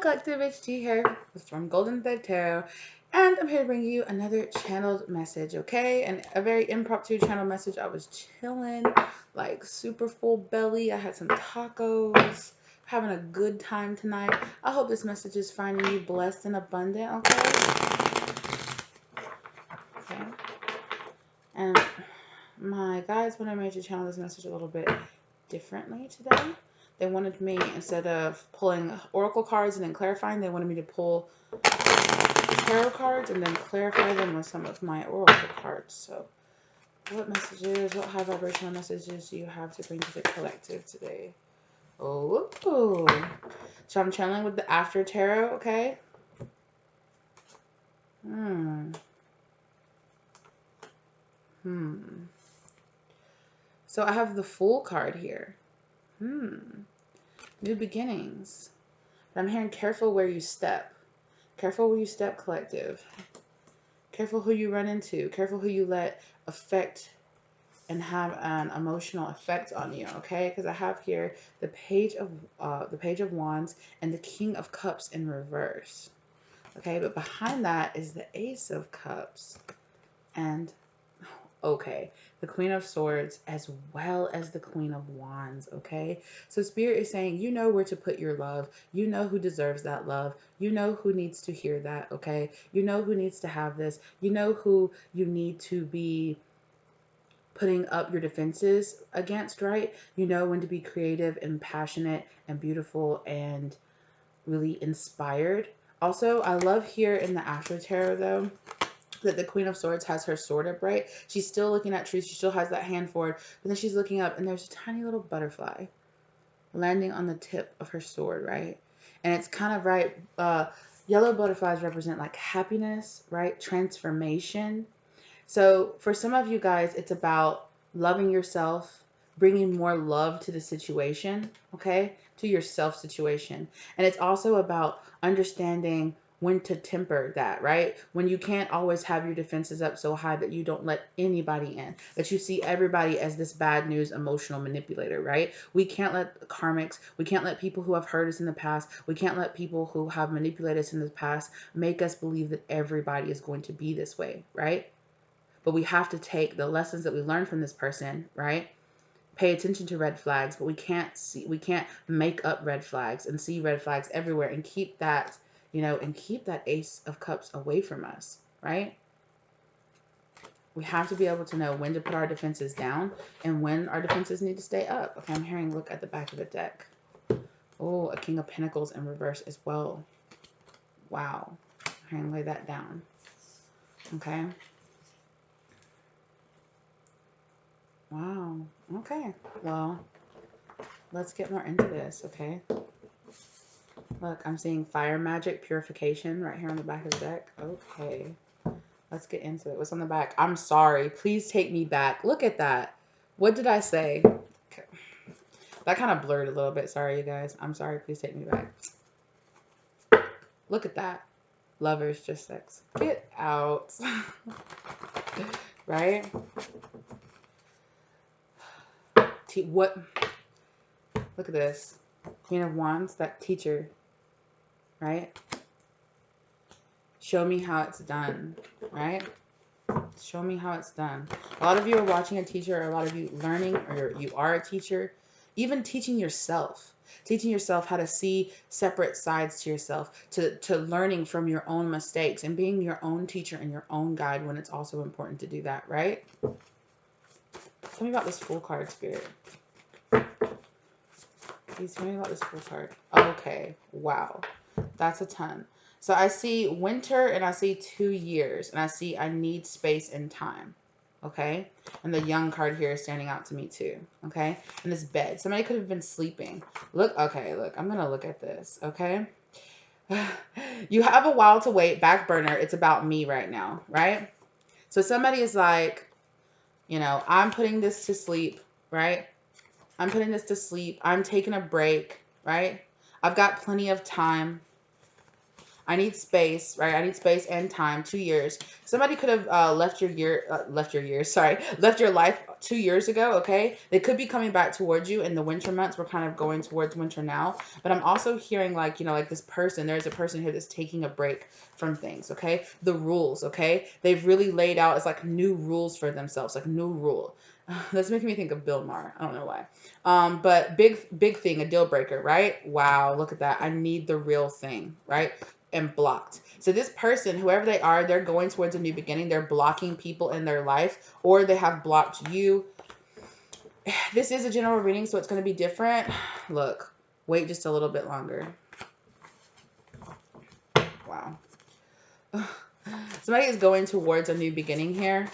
Collective HG here from Golden Thread Tarot, and I'm here to bring you another channeled message, okay? And a very impromptu channel message. I was chilling, like super full belly. I had some tacos, having a good time tonight. I hope this message is finding you blessed and abundant, okay? Okay. And my guides wanted me to channel this message a little bit differently today. They wanted me, instead of pulling oracle cards and then clarifying, they wanted me to pull tarot cards and then clarify them with some of my oracle cards. So what messages, what high vibrational messages do you have to bring to the collective today? Oh, so I'm channeling with the after tarot, okay? So I have the Fool card here. New beginnings. But I'm hearing careful where you step. Careful where you step, collective. Careful who you run into. Careful who you let affect and have an emotional effect on you, okay? Because I have here the Page of Wands and the King of Cups in reverse, okay? But behind that is the Ace of Cups and, okay, the Queen of Swords as well as the Queen of Wands, okay? So Spirit is saying, you know where to put your love. You know who deserves that love. You know who needs to hear that, okay? You know who needs to have this. You know who you need to be putting up your defenses against, right? You know when to be creative and passionate and beautiful and really inspired. Also, I love here in the After Tarot, though, that the Queen of Swords has her sword up, right? She's still looking at truth. She still has that hand forward, but then she's looking up and there's a tiny little butterfly landing on the tip of her sword, right? And it's kind of right. Yellow butterflies represent like happiness, right? Transformation. So for some of you guys, it's about loving yourself, bringing more love to the situation, okay? To your self situation. And it's also about understanding when to temper that, right? When you can't always have your defenses up so high that you don't let anybody in, that you see everybody as this bad news emotional manipulator, right? We can't let karmics, we can't let people who have hurt us in the past, we can't let people who have manipulated us in the past make us believe that everybody is going to be this way, right? But we have to take the lessons that we learned from this person, right? Pay attention to red flags, but we can't make up red flags and see red flags everywhere and keep that, and keep that Ace of Cups away from us, right? We have to be able to know when to put our defenses down and when our defenses need to stay up. Okay, I'm hearing look at the back of the deck. Oh, a King of Pentacles in reverse as well. Wow. I'm hearing lay that down. Okay. Wow. Okay. Well, let's get more into this, okay? Look, I'm seeing fire magic purification right here on the back of the deck. Okay. Let's get into it. What's on the back? I'm sorry. Please take me back. Look at that. What did I say? Okay. That kind of blurred a little bit. Sorry, you guys. I'm sorry. Please take me back. Look at that. Lovers, just sex. Get out. Right? What? Look at this. Queen of Wands, that teacher. Right? Show me how it's done. Right? Show me how it's done. A lot of you are watching a teacher, or a lot of you learning, or you are a teacher. Even teaching yourself how to see separate sides to yourself, to learning from your own mistakes and being your own teacher and your own guide when it's also important to do that, right? Tell me about this Fool card, Spirit. Please tell me about this Fool card. Okay, wow. That's a ton. So I see winter and I see 2 years and I see I need space and time. Okay. And the young card here is standing out to me too. Okay. And this bed. Somebody could have been sleeping. Look. Okay. Look, I'm going to look at this. Okay. You have a while to wait. Back burner. It's about me right now. Right. So somebody is like, I'm putting this to sleep. Right. I'm putting this to sleep. I'm taking a break. Right. I've got plenty of time. I need space, right? I need space and time. 2 years. Somebody could have left your life 2 years ago. Okay, they could be coming back towards you in the winter months. We're kind of going towards winter now, but I'm also hearing like, you know, like this person. There's a person here that's taking a break from things. Okay, the rules. Okay, they've really laid out as like new rules for themselves, like new rule. That's making me think of Bill Maher. I don't know why. But big thing, a deal breaker, right? Wow, look at that. I need the real thing, right? And blocked. So this person, whoever they are, they're going towards a new beginning. They're blocking people in their life, or they have blocked you. This is a general reading, so it's going to be different. Look, wait just a little bit longer. Wow. Somebody is going towards a new beginning here.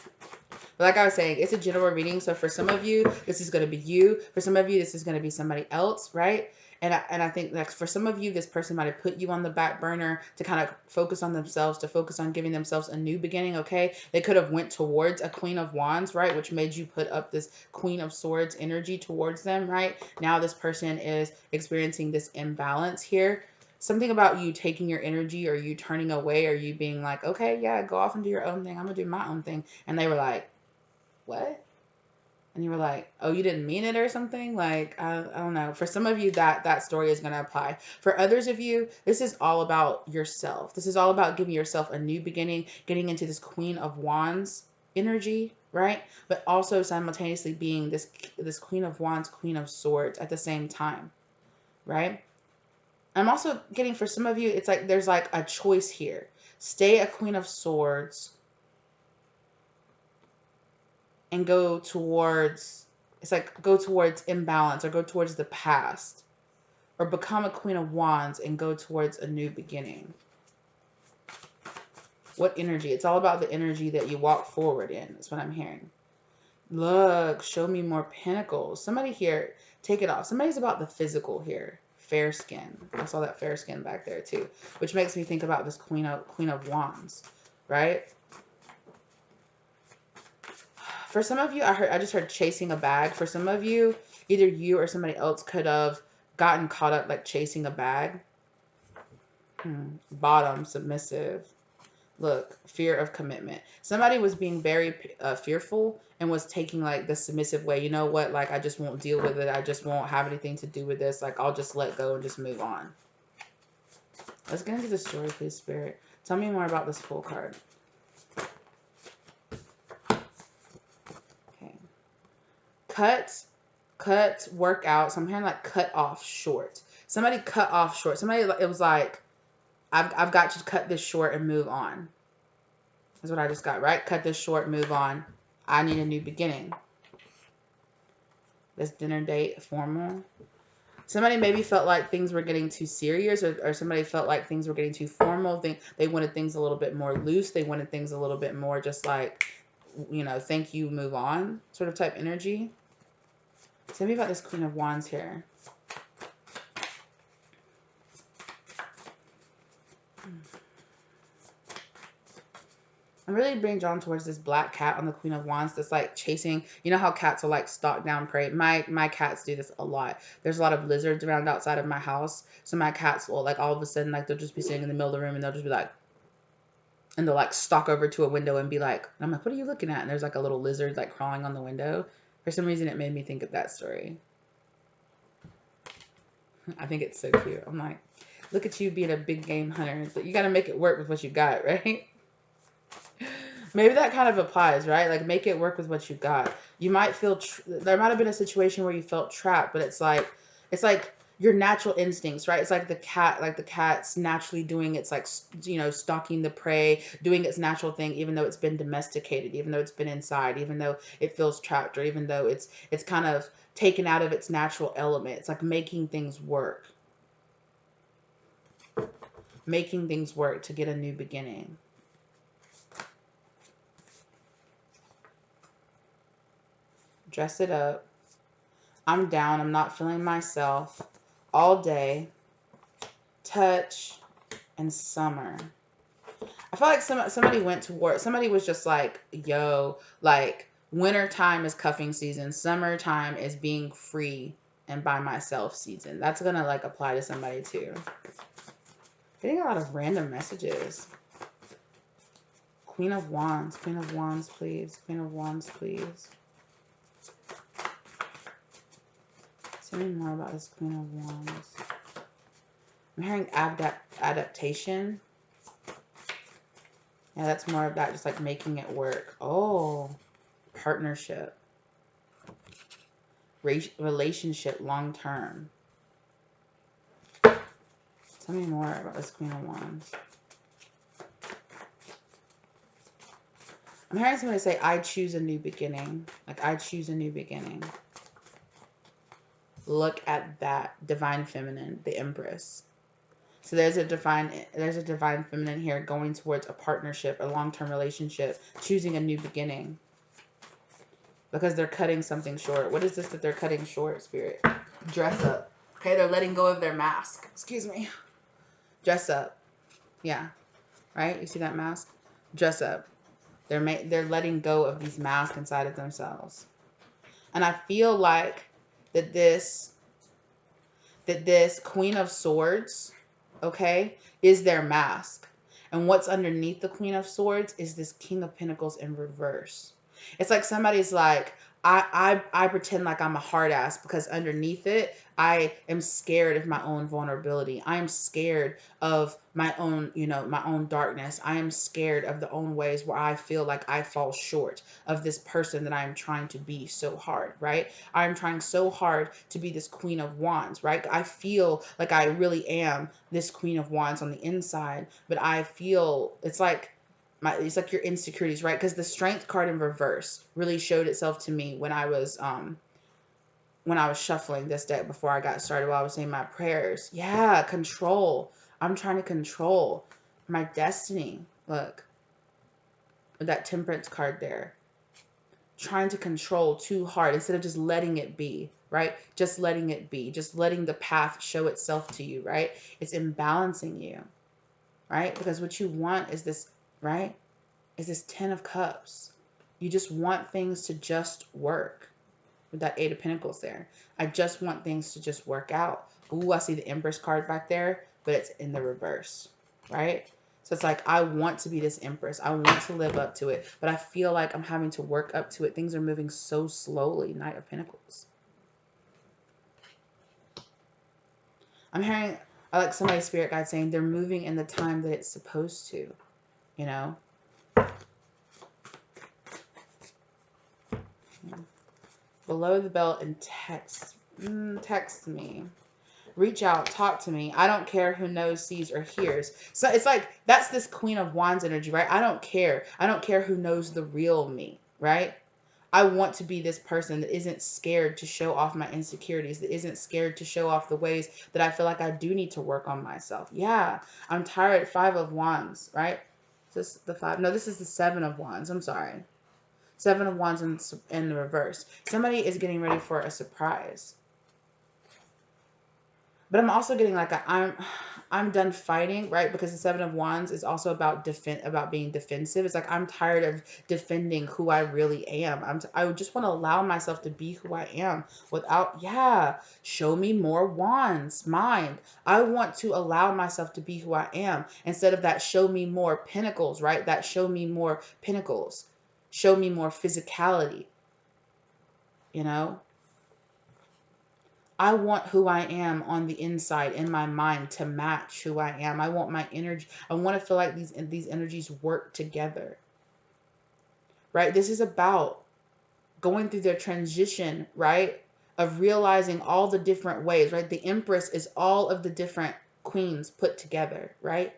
But like I was saying, it's a general reading. So for some of you, this is going to be you. For some of you, this is going to be somebody else, right? And I think that for some of you, this person might have put you on the back burner to kind of focus on themselves, to focus on giving themselves a new beginning, okay? They could have went towards a Queen of Wands, right? Which made you put up this Queen of Swords energy towards them, right? Now this person is experiencing this imbalance here. Something about you taking your energy, or you turning away, or you being like, okay, yeah, go off and do your own thing. I'm going to do my own thing. And they were like, what? And you were like, oh, you didn't mean it or something? Like, I don't know. For some of you, that story is going to apply. For others of you, this is all about yourself. This is all about giving yourself a new beginning, getting into this Queen of Wands energy, right? But also simultaneously being this Queen of Wands, Queen of Swords at the same time, right? I'm also getting, for some of you, it's like there's like a choice here. Stay a Queen of Swords and go towards, it's like go towards imbalance, or go towards the past, or become a Queen of Wands and go towards a new beginning. What energy? It's all about the energy that you walk forward in. That's what I'm hearing. Look, show me more pentacles. Somebody here, take it off. Somebody's about the physical here. Fair skin. I saw that fair skin back there too, which makes me think about this Queen of Wands, right? For some of you, I just heard chasing a bag. For some of you, either you or somebody else could have gotten caught up like chasing a bag. Bottom, submissive. Look, fear of commitment. Somebody was being very fearful and was taking like the submissive way. You know what? Like, I just won't deal with it. I just won't have anything to do with this. Like, I'll just let go and just move on. Let's get into the story, please, Spirit. Tell me more about this Fool card. Cut, work out. So I'm hearing like cut off short. Somebody cut off short. Somebody, it was like, I've got to cut this short and move on. That's what I just got, right? Cut this short, move on. I need a new beginning. This dinner date, formal. Somebody maybe felt like things were getting too serious, or somebody felt like things were getting too formal. They wanted things a little bit more loose. They wanted things a little bit more just like, you know, thank you, move on sort of type energy. Tell me about this Queen of Wands here. I'm really being drawn towards this black cat on the Queen of Wands that's like chasing. You know how cats will like stalk down prey? My cats do this a lot. There's a lot of lizards around outside of my house. So my cats will like all of a sudden, like they'll just be sitting in the middle of the room and they'll just be like, and they'll like stalk over to a window and be like, and I'm like, what are you looking at? And there's like a little lizard like crawling on the window. For some reason, it made me think of that story. I think it's so cute. I'm like, look at you being a big game hunter. But you got to make it work with what you got, right? Maybe that kind of applies, right? Like, make it work with what you got. You might feel, there might have been a situation where you felt trapped, but it's like your natural instincts, right? It's like the cat's naturally doing its, like, you know, stalking the prey, doing its natural thing, even though it's been domesticated, even though it's been inside, even though it feels trapped, or even though it's kind of taken out of its natural element. It's like making things work. Making things work to get a new beginning. Dress it up. I'm down. I'm not feeling myself. All day. Touch and summer. I feel like somebody went to war. Somebody was just like, yo, like, winter time is cuffing season. Summertime is being free and by myself season. That's going to like apply to somebody too. Getting a lot of random messages. Queen of Wands. Queen of Wands, please. Queen of Wands, please. Tell me more about this Queen of Wands. I'm hearing adaptation. Yeah, that's more of that, just like making it work. Oh, partnership. Relationship long term. Tell me more about this Queen of Wands. I'm hearing somebody say, I choose a new beginning. Like, I choose a new beginning. Look at that. Divine feminine, the Empress. So there's a divine feminine here going towards a partnership, a long-term relationship, choosing a new beginning. Because they're cutting something short. What is this that they're cutting short, Spirit? Dress up. Okay, they're letting go of their mask. Excuse me. Dress up. Yeah. Right? You see that mask? Dress up. They're letting go of these masks inside of themselves. And I feel like that this Queen of Swords, okay, is their mask. And what's underneath the Queen of Swords is this King of Pentacles in reverse. It's like somebody's like, I pretend like I'm a hard ass because underneath it, I am scared of my own vulnerability. I am scared of my own, my own darkness. I am scared of the own ways where I feel like I fall short of this person that I am trying to be so hard, right? I'm trying so hard to be this Queen of Wands, right? I feel like I really am this Queen of Wands on the inside, but I feel it's like your insecurities, right? Because the Strength card in reverse really showed itself to me when I was shuffling this deck before I got started while I was saying my prayers. Yeah, control. I'm trying to control my destiny. Look, with that Temperance card there. Trying to control too hard instead of just letting it be, right? Just letting it be. Just letting the path show itself to you, right? It's imbalancing you, right? Because what you want is this, right? Is this 10 of Cups. You just want things to just work. With that 8 of Pentacles there. I just want things to just work out. Ooh, I see the Empress card back there, but it's in the reverse, right? So it's like, I want to be this Empress. I want to live up to it, but I feel like I'm having to work up to it. Things are moving so slowly. Knight of Pentacles. I'm hearing, I like somebody's spirit guide saying they're moving in the time that it's supposed to, you know? Below the belt and text. Text me. Reach out, talk to me. I don't care who knows, sees, or hears. So it's like, that's this Queen of Wands energy, right? I don't care. I don't care who knows the real me, right? I want to be this person that isn't scared to show off my insecurities, that isn't scared to show off the ways that I feel like I do need to work on myself. Yeah, I'm tired. 5 of Wands, right? Is this the 5? No, this is the 7 of Wands. I'm sorry. 7 of Wands in the reverse. Somebody is getting ready for a surprise. But I'm also getting like I'm done fighting, right? Because the 7 of Wands is also about being defensive. It's like I'm tired of defending who I really am. I just want to allow myself to be who I am without, yeah, show me more wands, mind. I want to allow myself to be who I am instead of that show me more pentacles, right? That show me more pentacles. Show me more physicality, you know? I want who I am on the inside in my mind to match who I am. I want my energy. I want to feel like these energies work together. Right? This is about going through their transition, right? Of realizing all the different ways, right? The Empress is all of the different queens put together, right?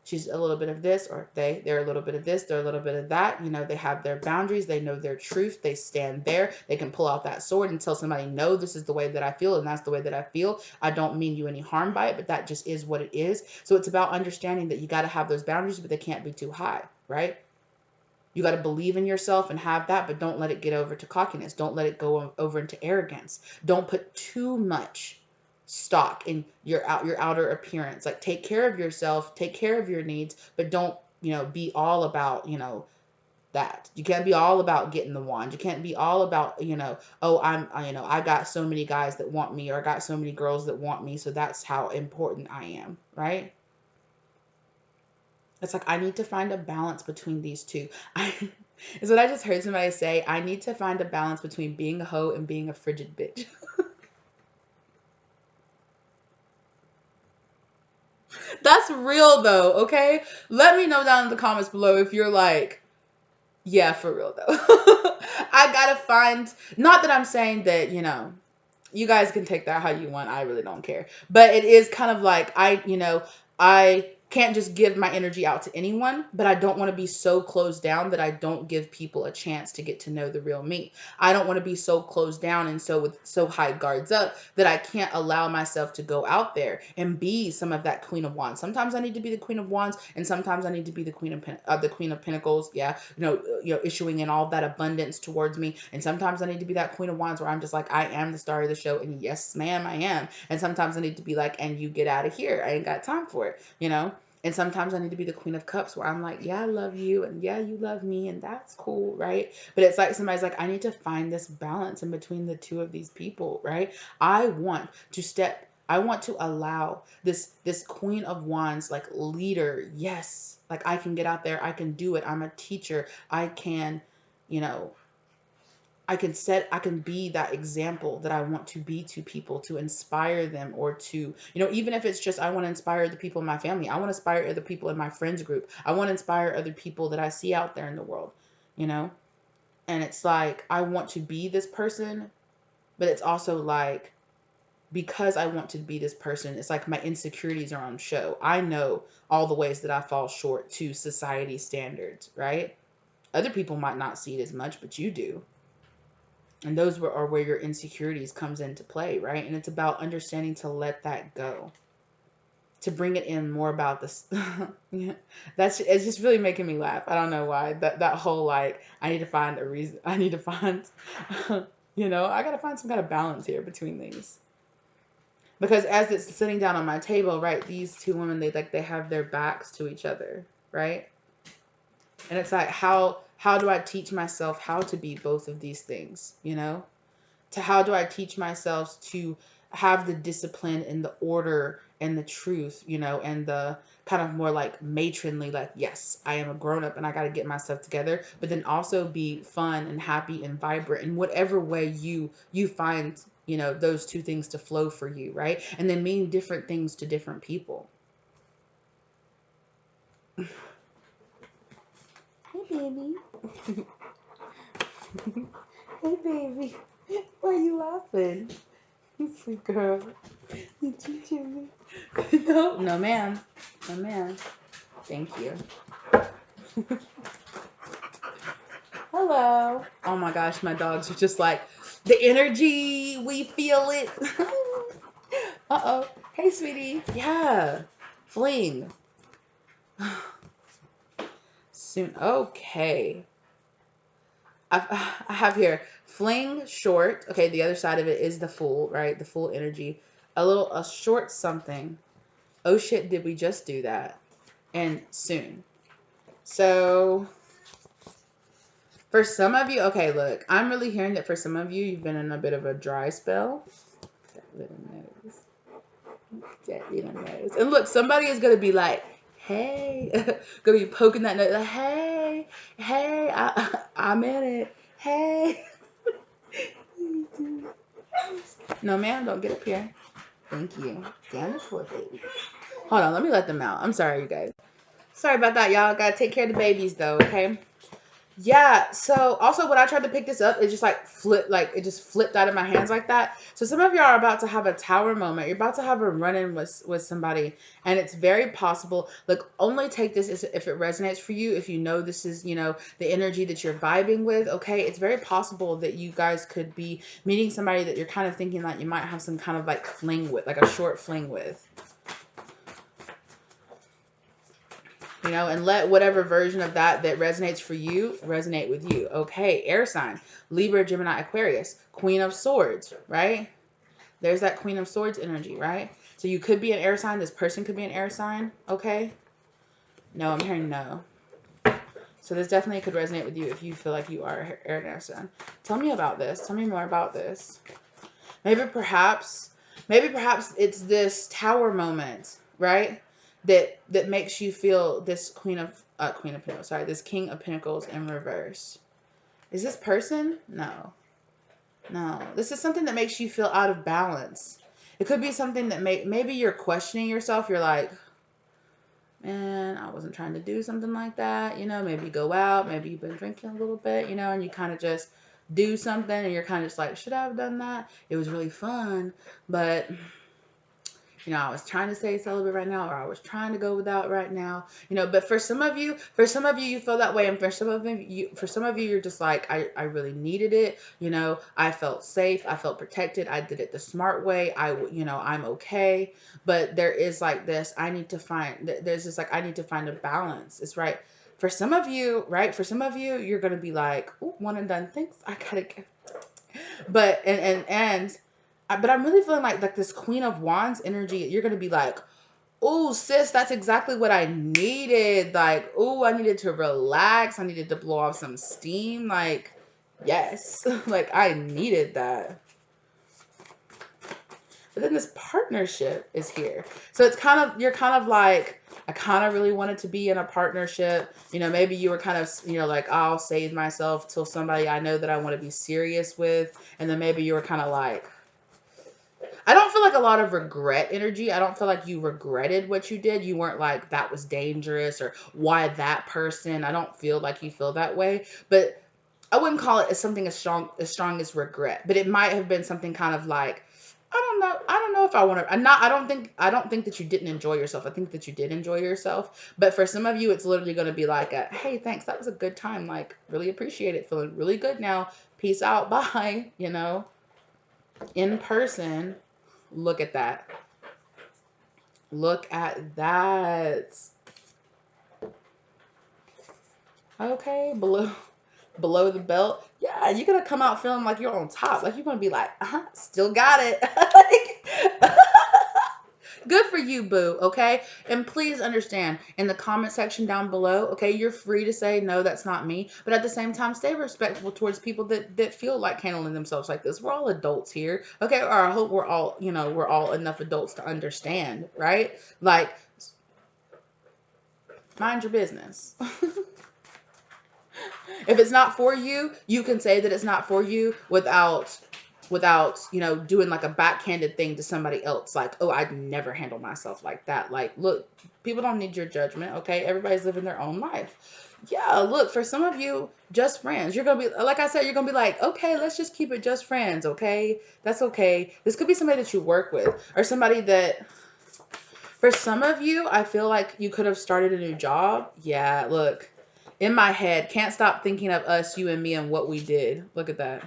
She's a little bit of this, or they're a little bit of this, they're a little bit of that. You know, they have their boundaries, they know their truth, they stand there, they can pull out that sword and tell somebody, no, this is the way that I feel, and that's the way that I feel. I don't mean you any harm by it, but that just is what it is. So it's about understanding that you got to have those boundaries, but they can't be too high, right? You got to believe in yourself and have that, but don't let it get over to cockiness. Don't let it go over into arrogance. Don't put too much stock in your outer appearance. Like, take care of yourself, take care of your needs, but don't, be all about, that. You can't be all about getting the wand. You can't be all about, oh, I got so many guys that want me, or I got so many girls that want me, so that's how important I am, right? It's like, I need to find a balance between these two. Is what I just heard somebody say. I need to find a balance between being a hoe and being a frigid bitch. That's real though, okay? Let me know down in the comments below if you're like, yeah, for real though. I gotta find, not that I'm saying that, you guys can take that how you want. I really don't care. But it is kind of like, I can't just give my energy out to anyone, but I don't want to be so closed down that I don't give people a chance to get to know the real me. I don't want to be so closed down and so with so high guards up that I can't allow myself to go out there and be some of that Queen of Wands. Sometimes I need to be the Queen of Wands, and sometimes I need to be the Queen of Pentacles. Yeah, issuing in all that abundance towards me. And sometimes I need to be that Queen of Wands where I'm just like, I am the star of the show, and yes, ma'am, I am. And sometimes I need to be like, and you get out of here. I ain't got time for it. And sometimes I need to be the Queen of Cups where I'm like, yeah, I love you, and yeah, you love me, and that's cool, right? But it's like somebody's like, I need to find this balance in between the two of these people, right? I want to allow this Queen of Wands, like, leader. Yes, like, I can get out there, I can do it. I'm a teacher. I can, you know, I can be that example that I want to be to people, to inspire them, or to, even if it's just, I want to inspire the people in my family. I want to inspire other people in my friends group. I want to inspire other people that I see out there in the world, you know? And it's like, I want to be this person, but it's also like, because I want to be this person, it's like my insecurities are on show. I know all the ways that I fall short to society standards, right? Other people might not see it as much, but you do. And those are where your insecurities comes into play, right? And it's about understanding to let that go, to bring it in more about this. Yeah, it's just really making me laugh. I don't know why. That whole, like, I need to find a reason. I need to find, I gotta find some kind of balance here between these. Because as it's sitting down on my table, right, these two women, they have their backs to each other, right? And it's like, how do I teach myself how to be both of these things, To how do I teach myself to have the discipline and the order and the truth, and the kind of more like matronly, like, yes, I am a grown up and I got to get myself together, but then also be fun and happy and vibrant in whatever way you find, those two things to flow for you, right? And they mean different things to different people. Hey, baby. Hey, baby. Why are you laughing? You sweet girl. You teaching me? No, no, ma'am. No, ma'am. Thank you. Hello. Oh my gosh, my dogs are just like, the energy, we feel it. Uh-oh. Hey, sweetie. Yeah. Fling. Soon. Okay. I have here fling short. Okay, the other side of it is the Fool, right? The Fool energy. A short something. Oh shit, did we just do that? And soon. So for some of you, okay, look, I'm really hearing that for some of you, you've been in a bit of a dry spell. That little nose. That little nose. And look, somebody is going to be like, hey, going to be poking that nose, like, hey, I'm in it. Hey. No, ma'am, don't get up here. Thank you. Damn the poor baby. Hold on, let me let them out. I'm sorry, you guys. Sorry about that, y'all. Gotta take care of the babies, though, okay? Yeah, so also when I tried to pick this up, it just it just flipped out of my hands like that. So some of y'all are about to have a tower moment. You're about to have a run-in with somebody, and it's very possible. Look, only take this if it resonates for you, if you know this is, the energy that you're vibing with, okay? It's very possible that you guys could be meeting somebody that you're kind of thinking that you might have some kind of like fling with, like a short fling with. And let whatever version of that resonates for you resonate with you. Okay, air sign, Libra, Gemini, Aquarius, Queen of Swords, right? There's that Queen of Swords energy, right? So you could be an air sign. This person could be an air sign, okay? No, I'm hearing no. So this definitely could resonate with you if you feel like you are an air sign. Tell me about this. Tell me more about this. Maybe perhaps it's this tower moment, right? that makes you feel this Queen of Pentacles, sorry, this King of Pentacles in reverse. Is this person? No. No. This is something that makes you feel out of balance. It could be something that maybe you're questioning yourself. You're like, man, I wasn't trying to do something like that. You know, maybe go out, maybe you've been drinking a little bit, you know, and you kind of just do something and you're kind of just like, should I have done that? It was really fun, but you know, I was trying to stay celibate right now, or I was trying to go without right now, you know. But for some of you, you feel that way, and for some of you, you're just like, I really needed it, you know. I felt safe, I felt protected, I did it the smart way, you know, I'm okay. But there is like this, I need to find, there's this like, I need to find a balance. It's right. For some of you, right? For some of you, you're gonna be like, ooh, one and done. Thanks, I gotta go. But but I'm really feeling like this Queen of Wands energy. You're gonna be like, oh, sis, that's exactly what I needed. Like, oh, I needed to relax. I needed to blow off some steam. Like, yes, like I needed that. But then this partnership is here. So it's kind of, you're kind of like, I kind of really wanted to be in a partnership. You know, maybe you were kind of, you know, like, I'll save myself till somebody I know that I want to be serious with. And then maybe you were kind of like, I don't feel like a lot of regret energy. I don't feel like you regretted what you did. You weren't like, that was dangerous or why that person. I don't feel like you feel that way. But I wouldn't call it as something as strong as regret. But it might have been something kind of like, I don't know. I don't know if I want to. I don't think that you didn't enjoy yourself. I think that you did enjoy yourself. But for some of you, it's literally going to be like hey, thanks. That was a good time. Like, really appreciate it. Feeling really good now. Peace out. Bye. You know, in person. Look at that. Look at that. Okay, below the belt. Yeah, you're gonna come out feeling like you're on top. Like you're gonna be like, still got it. Like, good for you, boo. Okay, and please understand in the comment section down below. Okay, you're free to say no, that's not me. But at the same time, stay respectful towards people that feel like handling themselves like this. We're all adults here. Okay, or I hope we're all, you know, we're all enough adults to understand, right? Like, mind your business. If it's not for you, you can say that it's not for you without, you know, doing like a backhanded thing to somebody else. Like, oh, I'd never handle myself like that. Like, look, people don't need your judgment, okay? Everybody's living their own life. Yeah, look, for some of you, just friends. You're going to be, like I said, you're going to be like, okay, let's just keep it just friends, okay? That's okay. This could be somebody that you work with or somebody that, for some of you, I feel like you could have started a new job. Yeah, look. In my head, can't stop thinking of us, you and me, and what we did. Look at that.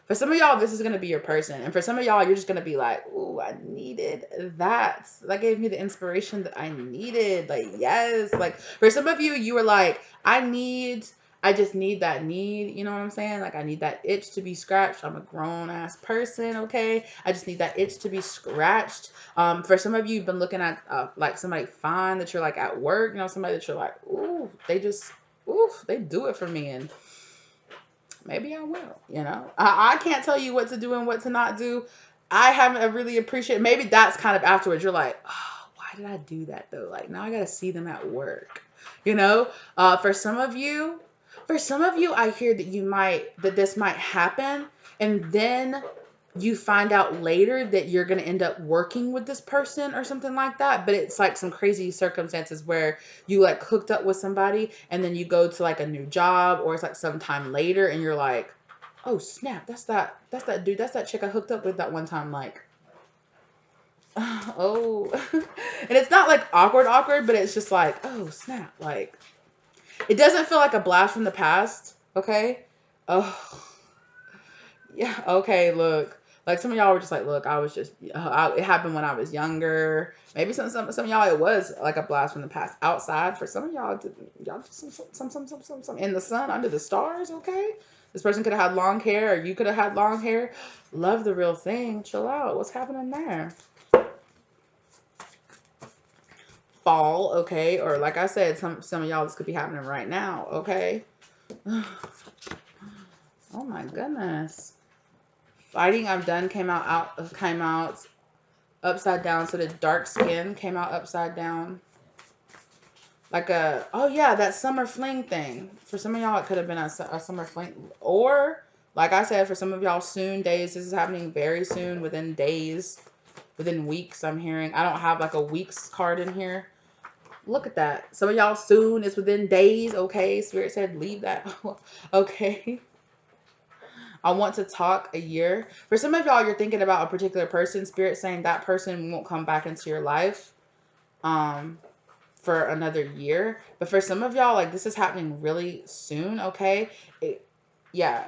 For some of y'all, this is going to be your person. And for some of y'all, you're just going to be like, ooh, I needed that. That gave me the inspiration that I needed. Like, yes. Like, for some of you, you were like, I just need that need. You know what I'm saying? Like, I need that itch to be scratched. I'm a grown ass person, okay? I just need that itch to be scratched. For some of you, you've been looking at like somebody fine that you're like at work, you know, somebody that you're like, ooh, they do it for me. And maybe I will, you know. I can't tell you what to do and what to not do. I haven't really appreciated. Maybe that's kind of afterwards. You're like, oh, why did I do that though? Like now I got to see them at work, you know. For some of you, I hear that this might happen, and then you find out later that you're going to end up working with this person or something like that. But it's like some crazy circumstances where you like hooked up with somebody and then you go to like a new job, or it's like sometime later and you're like, oh snap, that's that dude, that's that chick I hooked up with that one time. Like, oh, and it's not like awkward, but it's just like, oh snap. Like, it doesn't feel like a blast from the past. Okay. Oh, yeah. Okay. Look, like some of y'all were just like, look, I was just, it happened when I was younger. Maybe some of y'all, it was like a blast from the past outside. For some of y'all, y'all just some in the sun under the stars. Okay. This person could have had long hair, or you could have had long hair. Love the real thing. Chill out. What's happening there? Fall. Okay. Or like I said, some of y'all, this could be happening right now. Okay. Oh my goodness. Fighting I've done came out. upside down. So the dark skin came out upside down. Like a, oh yeah, that summer fling thing. For some of y'all, it could have been a summer fling. Or, like I said, for some of y'all, soon days. This is happening very soon, within days, within weeks, I'm hearing. I don't have like a weeks card in here. Look at that. Some of y'all, soon is within days. Okay, Spirit said leave that. Okay. I want to talk a year. For some of y'all, you're thinking about a particular person. Spirit saying that person won't come back into your life for another year. But for some of y'all, like, this is happening really soon, okay? Yeah,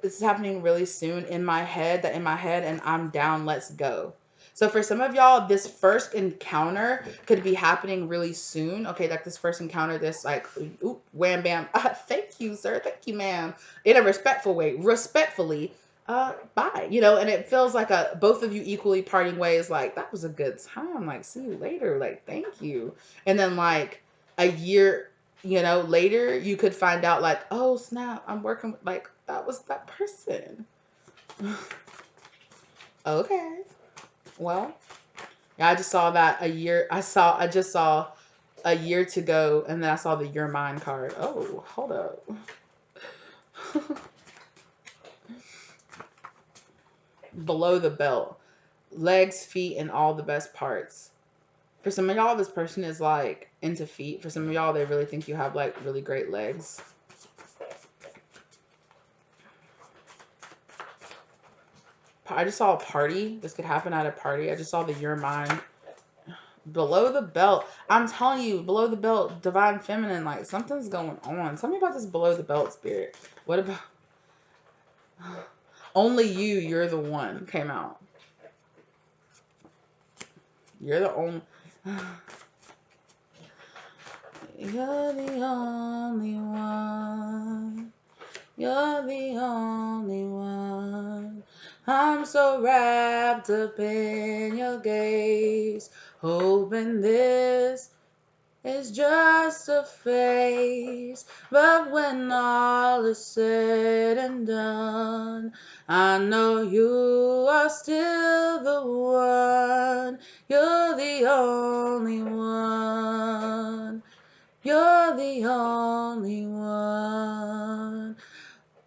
this is happening really soon in my head, and I'm down, let's go. So for some of y'all, this first encounter could be happening really soon. Okay, like this first encounter, this like, ooh, wham bam. Thank you, sir. Thank you, ma'am. In a respectful way, respectfully. Bye. You know, and it feels like both of you equally parting ways. Like, that was a good time. Like, see you later. Like, thank you. And then like a year, later, you could find out like, oh snap, I'm working with, like, that was that person. Okay. Well, yeah, I just saw that a year. I just saw a year to go, and then I saw the Your Mind card. Oh, hold up. Below the belt. Legs, feet, and all the best parts. For some of y'all, this person is like into feet. For some of y'all, they really think you have like really great legs. I just saw a party. This could happen at a party. I just saw the Your Mind. Below the belt. I'm telling you, below the belt, divine feminine, like something's going on. Tell me about this below the belt spirit. What about only you're the one came out. You're the only You're the only one. You're the only one. I'm so wrapped up in your gaze, hoping this is just a phase. But when all is said and done, I know you are still the one. You're the only one. You're the only one.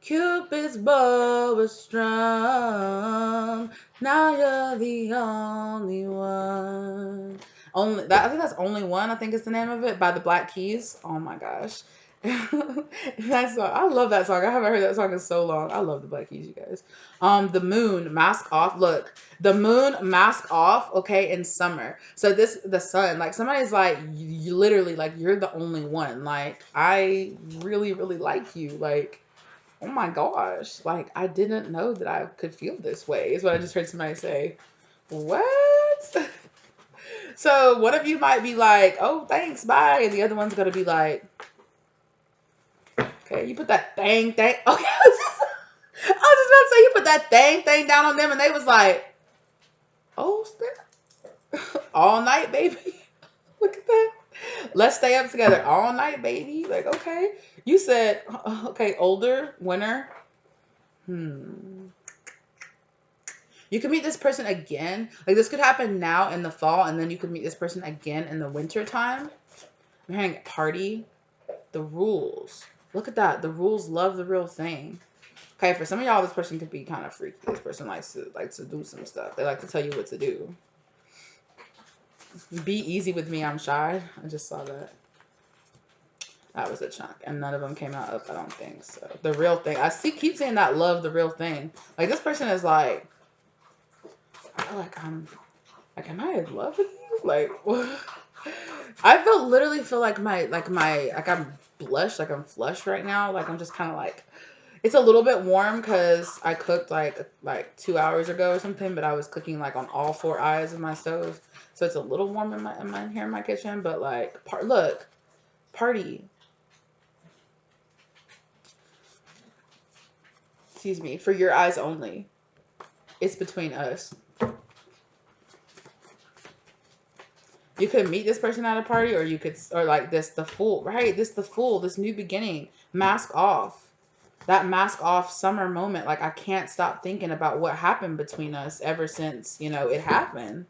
Cupid's bow was strung. Now you're the only one. Only that, I think that's Only One. I think is the name of it, by the Black Keys. Oh my gosh. That song, I love that song. I haven't heard that song in so long. I love the Black Keys, you guys. The moon, mask off. Look, the moon, mask off. Okay, in summer. So the sun, like somebody's like, you literally, like, you're the only one. Like, I really, really like you. Like, oh my gosh, like, I didn't know that I could feel this way, is what I just heard somebody say. What? So one of you might be like, oh, thanks, bye. And the other one's going to be like, okay, you put that thing. Okay. I was just about to say, you put that thing down on them, and they was like, oh, snap. All night, baby. Look at that. Let's stay up together all night, baby. Like, okay. You said, okay, older, winter. You could meet this person again. Like, this could happen now in the fall, and then you could meet this person again in the winter time. I'm hearing party. The rules. Look at that. The rules love the real thing. Okay, for some of y'all, this person could be kind of freaky. This person likes to do some stuff. They like to tell you what to do. Be easy with me. I'm shy. I just saw that. That was a chunk, and none of them came out up. I don't think so. The real thing. Keep saying that. Love the real thing. Like, this person is like, I feel like am I in love with you? Like, what? Literally feel like I'm blush, like I'm flushed right now. Like, I'm just kind of like, it's a little bit warm because I cooked like 2 hours ago or something, but I was cooking like on all four eyes of my stove, so it's a little warm here in my kitchen. But like, look, party. Excuse me, for your eyes only. It's between us. You could meet this person at a party, or like this, the Fool, right? The Fool, this new beginning, mask off. That mask off summer moment. Like, I can't stop thinking about what happened between us ever since, it happened.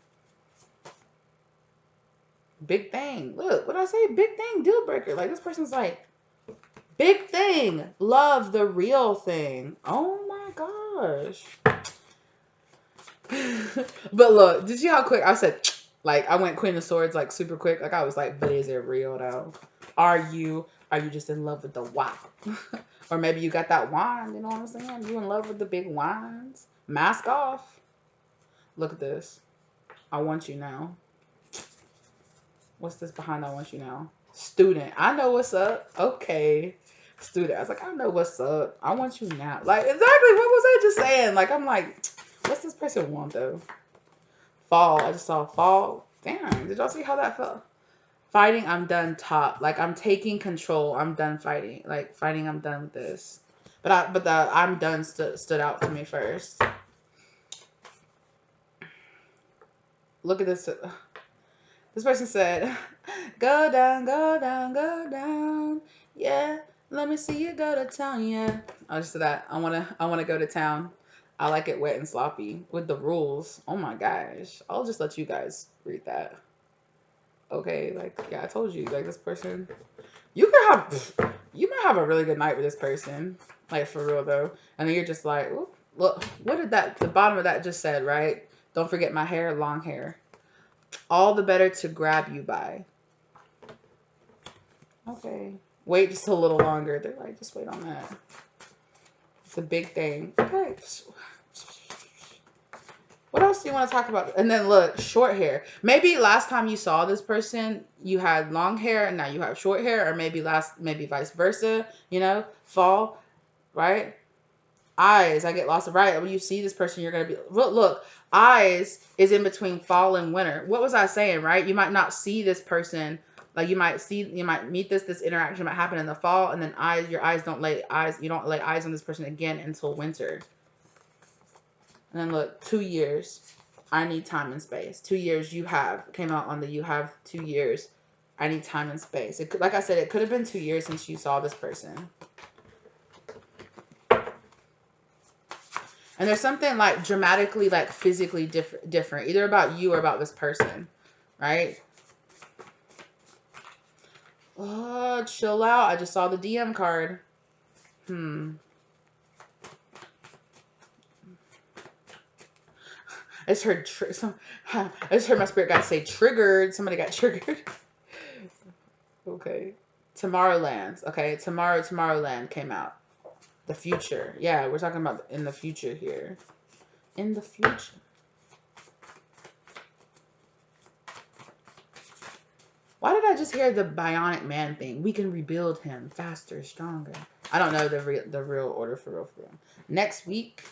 Big thing. Look, what I say? Big thing, deal breaker. Like, this person's like, big thing. Love the real thing. Oh my gosh. But look, did you see how quick I said, like, I went Queen of Swords, like, super quick. Like, I was like, but is it real though? Are you just in love with the wow? Or maybe you got that wine, you know what I'm saying? You in love with the big wines? Mask off. Look at this. I want you now. What's this behind I want you now? Student. I know what's up. Okay. Student. I was like, I know what's up. I want you now. Like, exactly. What was I just saying? Like, I'm like, what's this person want though? Fall. I just saw fall. Damn. Did y'all see how that felt? Fighting. I'm done. Top. Like, I'm taking control. I'm done fighting. Like, fighting. I'm done with this. But the I'm done stood out to me first. Look at this. This person said, go down, go down, go down. Yeah, let me see you go to town. Yeah. I just said that. I wanna go to town. I like it wet and sloppy with the rules. Oh my gosh. I'll just let you guys read that. Okay, like, yeah, I told you, like, this person, you might have a really good night with this person, like, for real though. And then you're just like, ooh, look, what did the bottom of that just said, right? Don't forget my hair, long hair. All the better to grab you by. Okay. Wait just a little longer. They're like, just wait on that. It's a big thing. Okay. What else do you want to talk about? And then look, short hair. Maybe last time you saw this person, you had long hair and now you have short hair, or maybe vice versa, you know, fall, right? Eyes, I get lost of right. When you see this person, you're going to be, look, eyes is in between fall and winter. What was I saying, right? You might not see this person. Like, you might meet this interaction might happen in the fall, and then you don't lay eyes on this person again until winter. And then look, 2 years. I need time and space. 2 years came out on the you have 2 years. I need time and space. Like I said, it could have been 2 years since you saw this person. And there's something like dramatically, like physically different, either about you or about this person, right? Oh, chill out. I just saw the DM card. I just heard my spirit guide say triggered. Somebody got triggered. Okay. Tomorrowland. Okay, Tomorrowland came out. The future. Yeah, we're talking about in the future here. In the future. Why did I just hear the bionic man thing? We can rebuild him faster, stronger. I don't know the real order for real. Next week.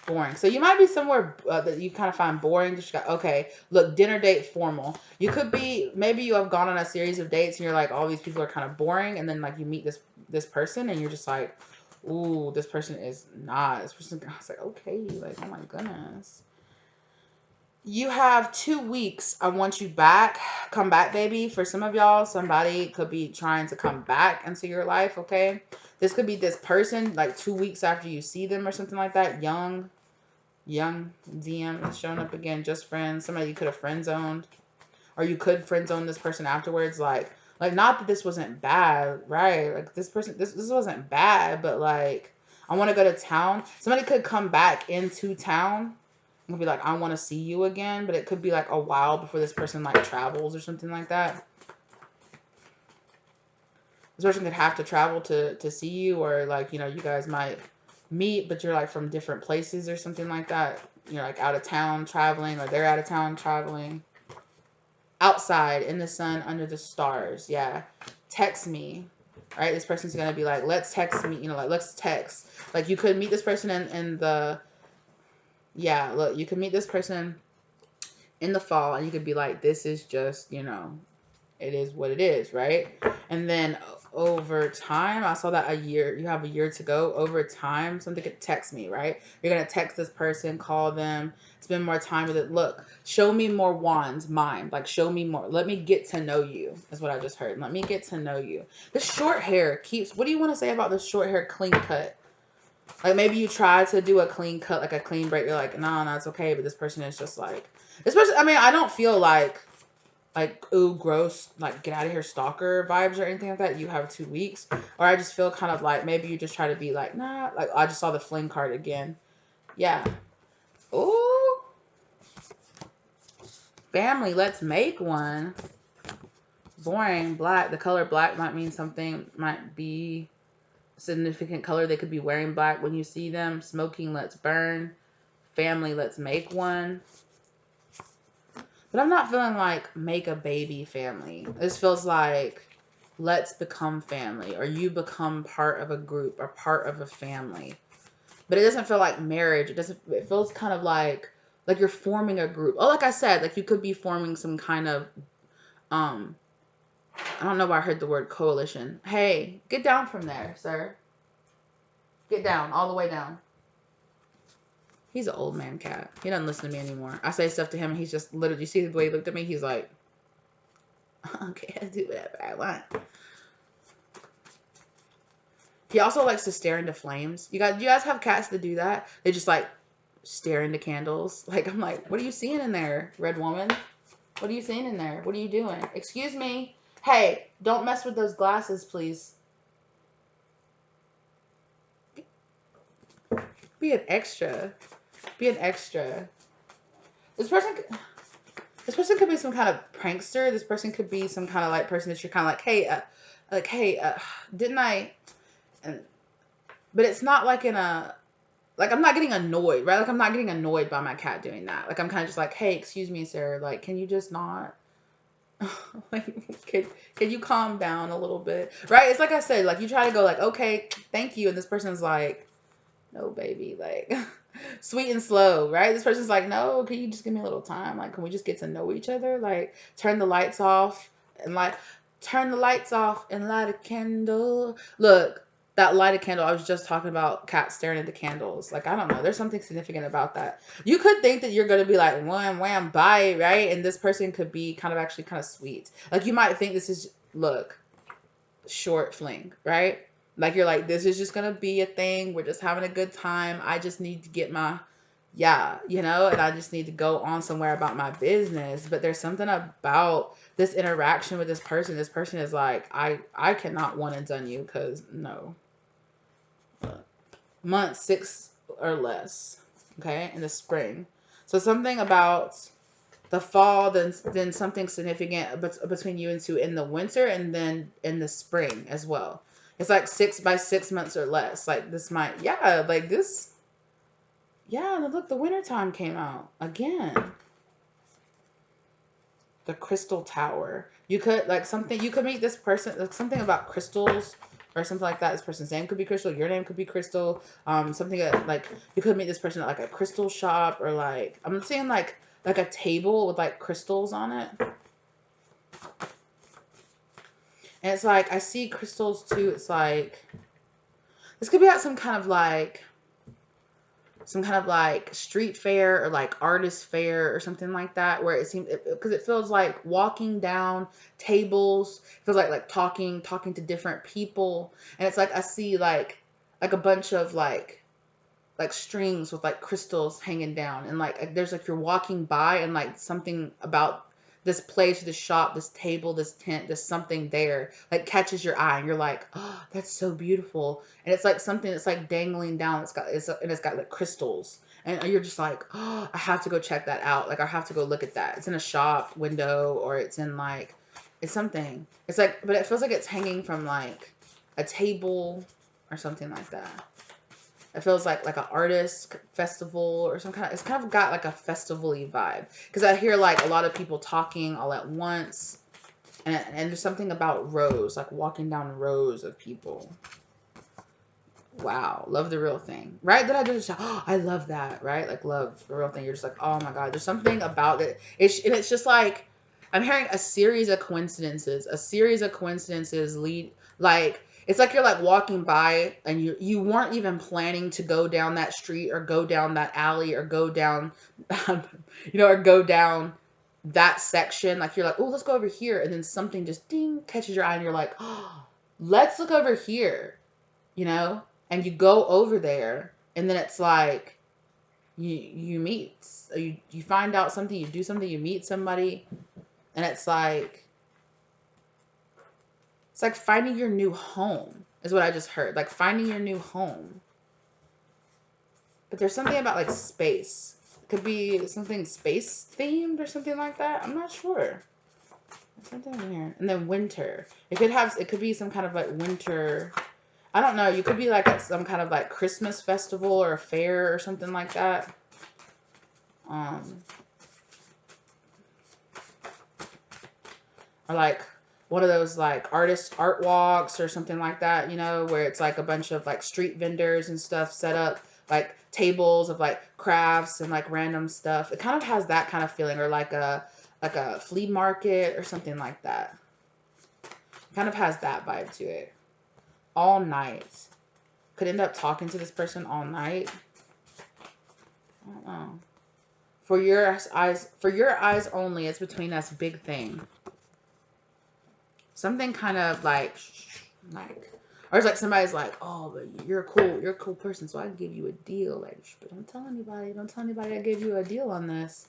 Boring. So you might be somewhere that you kind of find boring. Just got, okay, look, dinner date formal. You could be, maybe you have gone on a series of dates and you're like, all these people are kind of boring, and then like you meet this person and you're just like, ooh, this person is not. This person, I was like, okay, like, oh my goodness. You have 2 weeks. I want you back. Come back, baby. For some of y'all, somebody could be trying to come back into your life, okay? This could be this person, like 2 weeks after you see them or something like that. Young DM is showing up again. Just friends. Somebody you could have friend zoned. Or you could friend zone this person afterwards. Like not that this wasn't bad, right? Like this person, this wasn't bad, but like, I want to go to town. Somebody could come back into town and be like, I want to see you again, but it could be like a while before this person like travels or something like that. This person could have to travel to see you, or like, you know, you guys might meet, but you're like from different places or something like that. You're like out of town traveling, or they're out of town traveling. Outside in the sun under the stars. Yeah. Text me. Right? This person's going to be like, let's text me, you know, like, let's text. Like, you could meet this person in the, yeah, look, you could meet this person in the fall, and you could be like, this is just, you know, it is what it is, right? And then over time, I saw that you have a year to go. Over time, something could text me, right? You're going to text this person, call them, spend more time with it. Look, show me more wands, mind. Like, show me more. Let me get to know you, is what I just heard. Let me get to know you. The short hair keeps, what do you want to say about the short hair clean cut? Like, maybe you try to do a clean cut, like a clean break. You're like, no, it's okay. But this person is just like, this person, I mean, I don't feel like like, ooh, gross, like, get out of here, stalker vibes or anything like that, you have 2 weeks. Or I just feel kind of like maybe you just try to be like, nah, like, I just saw the fling card again. Yeah. Ooh. Family, let's make one. Boring. Black. The color black might mean something, might be a significant color. They could be wearing black when you see them. Smoking, let's burn. Family, let's make one. But I'm not feeling like make a baby family. This feels like let's become family, or you become part of a group or part of a family. But it doesn't feel like marriage. It feels kind of like you're forming a group. Oh, like I said, like you could be forming some kind of I don't know why I heard the word coalition. Hey, get down from there, sir. Get down, all the way down. He's an old man cat. He doesn't listen to me anymore. I say stuff to him and he's just literally, you see the way he looked at me? He's like, okay, I'll do whatever I want. He also likes to stare into flames. You guys have cats that do that? They just like stare into candles. Like, I'm like, what are you seeing in there, red woman? What are you seeing in there? What are you doing? Excuse me. Hey, don't mess with those glasses, please. Be an extra. Be an extra. This person could be some kind of prankster. This person could be some kind of like person that you're kind of like, hey, didn't I? And but it's not like in a, like, I'm not getting annoyed, right? Like, I'm not getting annoyed by my cat doing that. Like, I'm kind of just like, hey, excuse me, sir. Like, can you just not? Like, can you calm down a little bit? Right? It's like I said, like, you try to go like, okay, thank you. And this person's like, no, baby. Like, sweet and slow, right? This person's like, no, can you just give me a little time? Like, can we just get to know each other? Like, turn the lights off and like, turn the lights off and light a candle. Look, that lighted candle, I was just talking about cats staring at the candles. Like, I don't know. There's something significant about that. You could think that you're going to be like, wham, wham, bye, right? And this person could be kind of actually kind of sweet. Like, you might think this is, look, short fling, right? Like, you're like, this is just going to be a thing. We're just having a good time. I just need to get my, yeah, you know, and I just need to go on somewhere about my business. But there's something about this interaction with this person. This person is like, I cannot one and done you because no. Month 6 or less, okay, in the spring. So something about the fall, then something significant between you and Sue in the winter, and then in the spring as well. It's like 6 months or less. Like this might, yeah, like this, yeah. Look, the wintertime came out again. The crystal tower. You could like something. You could meet this person. Like something about crystals or something like that. This person's name could be Crystal. Your name could be Crystal. Something that, like, you could meet this person at like a crystal shop, or like, I'm saying like a table with like crystals on it. And it's like, I see crystals too. It's like, this could be at some kind of like street fair or like artist fair or something like that, where it seems, because it feels like walking down tables, it feels like talking to different people. And it's like I see like a bunch of like strings with like crystals hanging down, and like there's like, you're walking by and like something about this place, this shop, this table, this tent, there's something there like catches your eye, and you're like, oh, that's so beautiful. And it's like something that's like dangling down. It's got like crystals, and you're just like, oh, I have to go check that out. Like, I have to go look at that. It's in a shop window, or it's in like, it's something. It's like, but it feels like it's hanging from like a table or something like that. It feels like an artist festival or some kind of, it's kind of got like a festival-y vibe. Because I hear like a lot of people talking all at once. And there's something about rows, like walking down rows of people. Wow. Love the real thing. Right? Then I just, oh, I love that. Right? Like, love the real thing. You're just like, oh my God. There's something about it. And it's just like, I'm hearing a series of coincidences. A series of coincidences lead, like, it's like you're like walking by and you weren't even planning to go down that street or go down that alley or go down, or go down that section. Like, you're like, oh, let's go over here. And then something just ding catches your eye, and you're like, oh, let's look over here, and you go over there, and then it's like you meet, you find out something, you do something, you meet somebody. And it's like finding your new home is what I just heard. Like finding your new home. But there's something about like space. It could be something space themed or something like that. I'm not sure. There's something in here. And then winter. It could be some kind of like winter. I don't know. You could be like at some kind of like Christmas festival or a fair or something like that. Or like one of those like art walks or something like that, you know, where it's like a bunch of like street vendors and stuff set up, like tables of like crafts and like random stuff. It kind of has that kind of feeling, or like a flea market or something like that. It kind of has that vibe to it. All night. Could end up talking to this person all night. I don't know. For your eyes only, it's between us, big thing. Something kind of like, or it's like somebody's like, oh, but you're a cool person, so I can give you a deal. Like, but don't tell anybody I gave you a deal on this.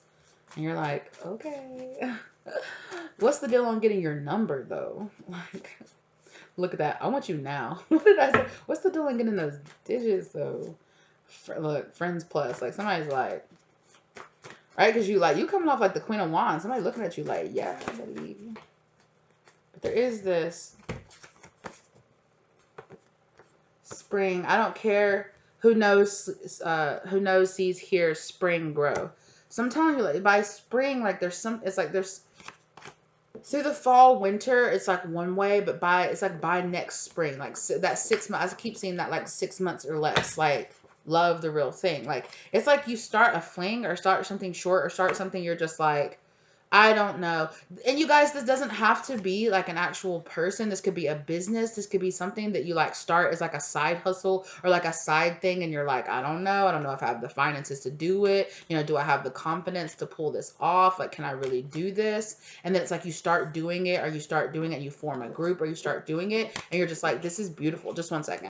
And you're like, okay. What's the deal on getting your number though? Like, look at that. I want you now. What did I say? What's the deal on getting those digits though? Look, friends plus. Like somebody's like, right? Because you coming off like the Queen of Wands. Somebody looking at you like, yeah, buddy. But there is this spring. I don't care who knows, sees, hears spring grow. So I'm telling you, like by spring, like there's through the fall, winter, it's like one way, but by next spring, like that 6 months. I keep seeing that like 6 months or less, like love the real thing. Like it's like you start a fling or start something short or start something you're just like, I don't know. And you guys, this doesn't have to be like an actual person. This could be a business. This could be something that you like start as like a side hustle or like a side thing. And you're like, I don't know. I don't know if I have the finances to do it. You know, do I have the confidence to pull this off? Like, can I really do this? And then it's like you start doing it, or you start doing it, you form a group, or you start doing it. And you're just like, this is beautiful. Just 1 second.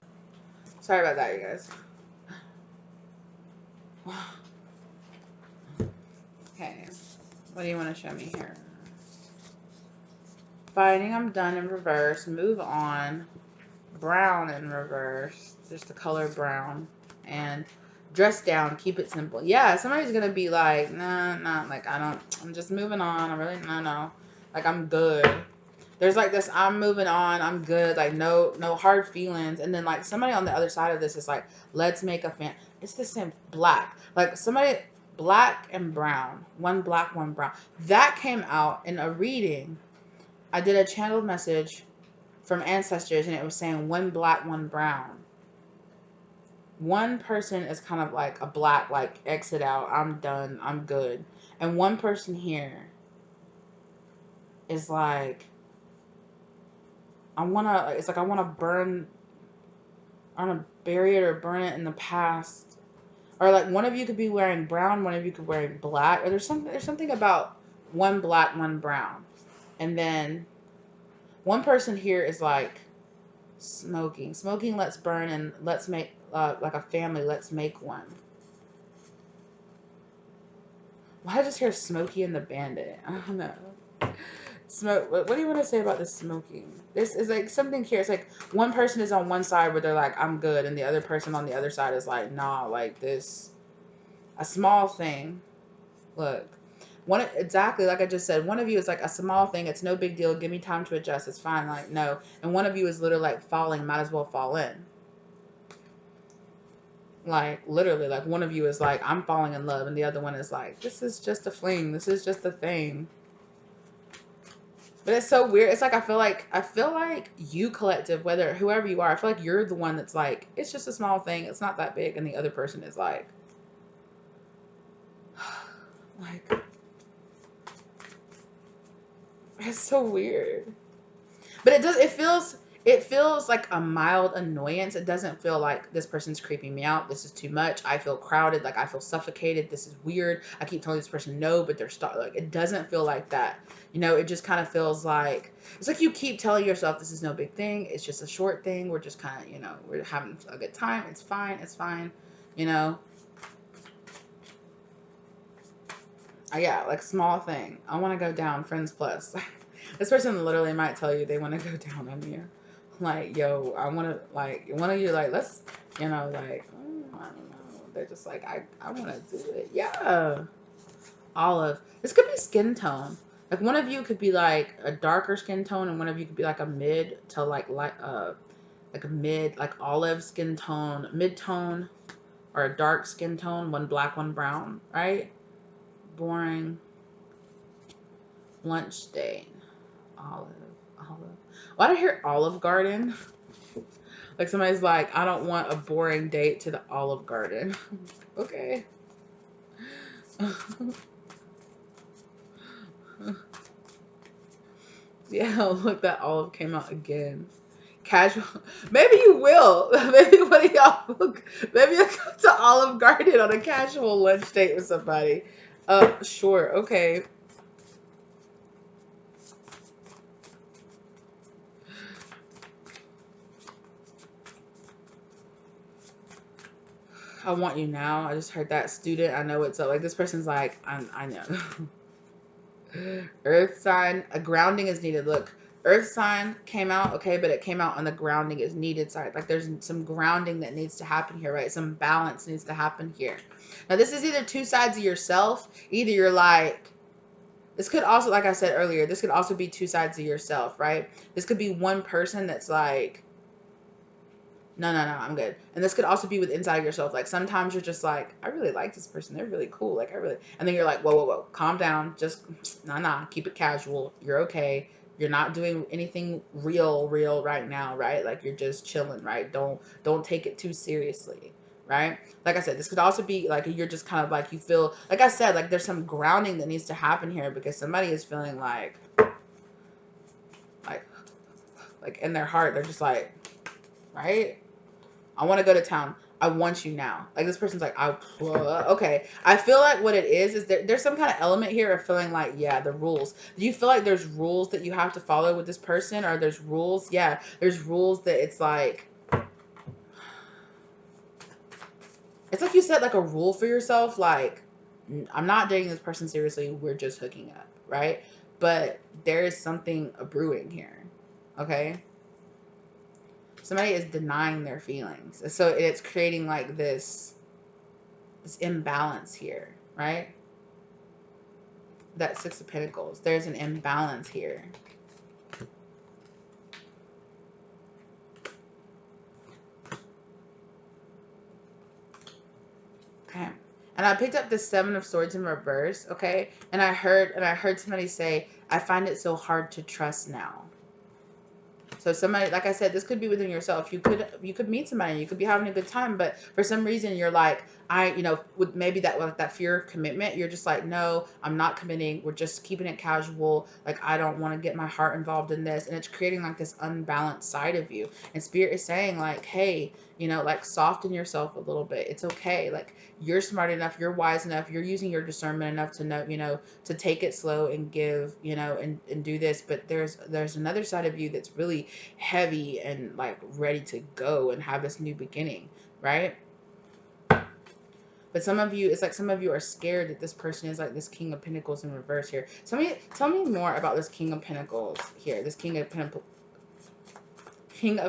Sorry about that, you guys. Okay. What do you want to show me here? Fighting, I'm done in reverse. Move on. Brown in reverse. Just the color brown. And dress down. Keep it simple. Yeah, somebody's going to be like, nah, like, I'm just moving on. No. Like, I'm good. There's like this, I'm moving on. I'm good. Like, no hard feelings. And then, like, somebody on the other side of this is like, let's make a fan. It's the same black. Like, somebody, black and brown. One black, one brown. That came out in a reading. I did a channeled message from ancestors, and it was saying one black, one brown. One person is kind of like a black, like exit out, I'm done, I'm good. And one person here is like, I want to bury it or burn it in the past. Or like one of you could be wearing brown, one of you could be wearing black. Or there's something about one black, one brown. And then one person here is like, smoking, let's burn, and let's make like a family, let's make one. Why did I just hear Smokey and the Bandit? I don't know. Smoke. What do you want to say about this smoking? This is like something here. It's like one person is on one side where they're like, I'm good, and the other person on the other side is like, nah, like this, a small thing. Look, exactly like I just said. One of you is like a small thing. It's no big deal. Give me time to adjust. It's fine. Like no. And one of you is literally like falling. Might as well fall in. Like literally, like one of you is like, I'm falling in love, and the other one is like, this is just a fling. This is just a thing. But it's so weird. It's like I feel like you collective, whoever you are, I feel like you're the one that's like, it's just a small thing. It's not that big, and the other person is like, like, it's so weird. But it feels like a mild annoyance. It doesn't feel like this person's creeping me out. This is too much. I feel crowded. Like I feel suffocated. This is weird. I keep telling this person no, but they're like, it doesn't feel like that. You know, it just kind of feels like, it's like you keep telling yourself this is no big thing. It's just a short thing. We're just kind of, you know, we're having a good time. It's fine. It's fine. You know, Yeah, like small thing. I want to go down, friends plus. This person literally might tell you they want to go down on you. Like, yo, I want to, like, one of you, like, let's, like, I don't know. They're just like, I want to do it. Yeah. Olive. This could be skin tone. Like, one of you could be like a darker skin tone, and one of you could be like a mid to like a mid, like olive skin tone, mid tone, or a dark skin tone, one black, one brown, right? Boring. Lunch date. Olive. Olive. Why did I hear Olive Garden? Like somebody's like, I don't want a boring date to the Olive Garden. Okay. Yeah, look, that olive came out again. Casual. Maybe you will. Maybe one of y'all will, maybe you'll go to Olive Garden on a casual lunch date with somebody. Sure. Okay. I want you now. I just heard that student. I know it's up. Like this person's like, I know. Earth sign, a grounding is needed. Look, earth sign came out, okay, but it came out on the grounding is needed side. Like there's some grounding that needs to happen here, right? Some balance needs to happen here. Now, this is either two sides of yourself. Either you're like, this could also, like I said earlier, this could also be two sides of yourself, right? This could be one person that's like, no, no, no, I'm good. And this could also be with inside of yourself. Like sometimes you're just like, I really like this person. They're really cool. Like I really, and then you're like, whoa, whoa, whoa, calm down. Just nah, keep it casual. You're okay. You're not doing anything real right now, right? Like you're just chilling, right? Don't take it too seriously, right? Like I said, this could also be like you're just kind of like you feel, like I said, like there's some grounding that needs to happen here because somebody is feeling like, like in their heart, they're just like, right? I want to go to town. I want you now. Like this person's like, okay. I feel like what it is there's some kind of element here of feeling like, yeah, the rules. Do you feel like there's rules that you have to follow with this person, or there's rules? Yeah, there's rules that it's like you set like a rule for yourself. Like, I'm not dating this person seriously. We're just hooking up, right? But there is something brewing here. Okay. Somebody is denying their feelings. So it's creating like this imbalance here, right? That Six of Pentacles. There's an imbalance here. Okay. And I picked up the Seven of Swords in reverse, okay? And I heard somebody say, I find it so hard to trust now. So somebody, like I said, this could be within yourself. You could meet somebody, you could be having a good time, but for some reason you're like, with maybe that fear of commitment, you're just like, no, I'm not committing. We're just keeping it casual. Like I don't want to get my heart involved in this, and it's creating like this unbalanced side of you. And Spirit is saying like, hey, like soften yourself a little bit. It's okay. Like you're smart enough, you're wise enough, you're using your discernment enough to know, to take it slow and give, and do this. But there's another side of you that's really heavy and like ready to go and have this new beginning, right? But some of you, it's like some of you are scared that this person is like this King of Pentacles in reverse here. Tell me more about this King of Pentacles here. This King of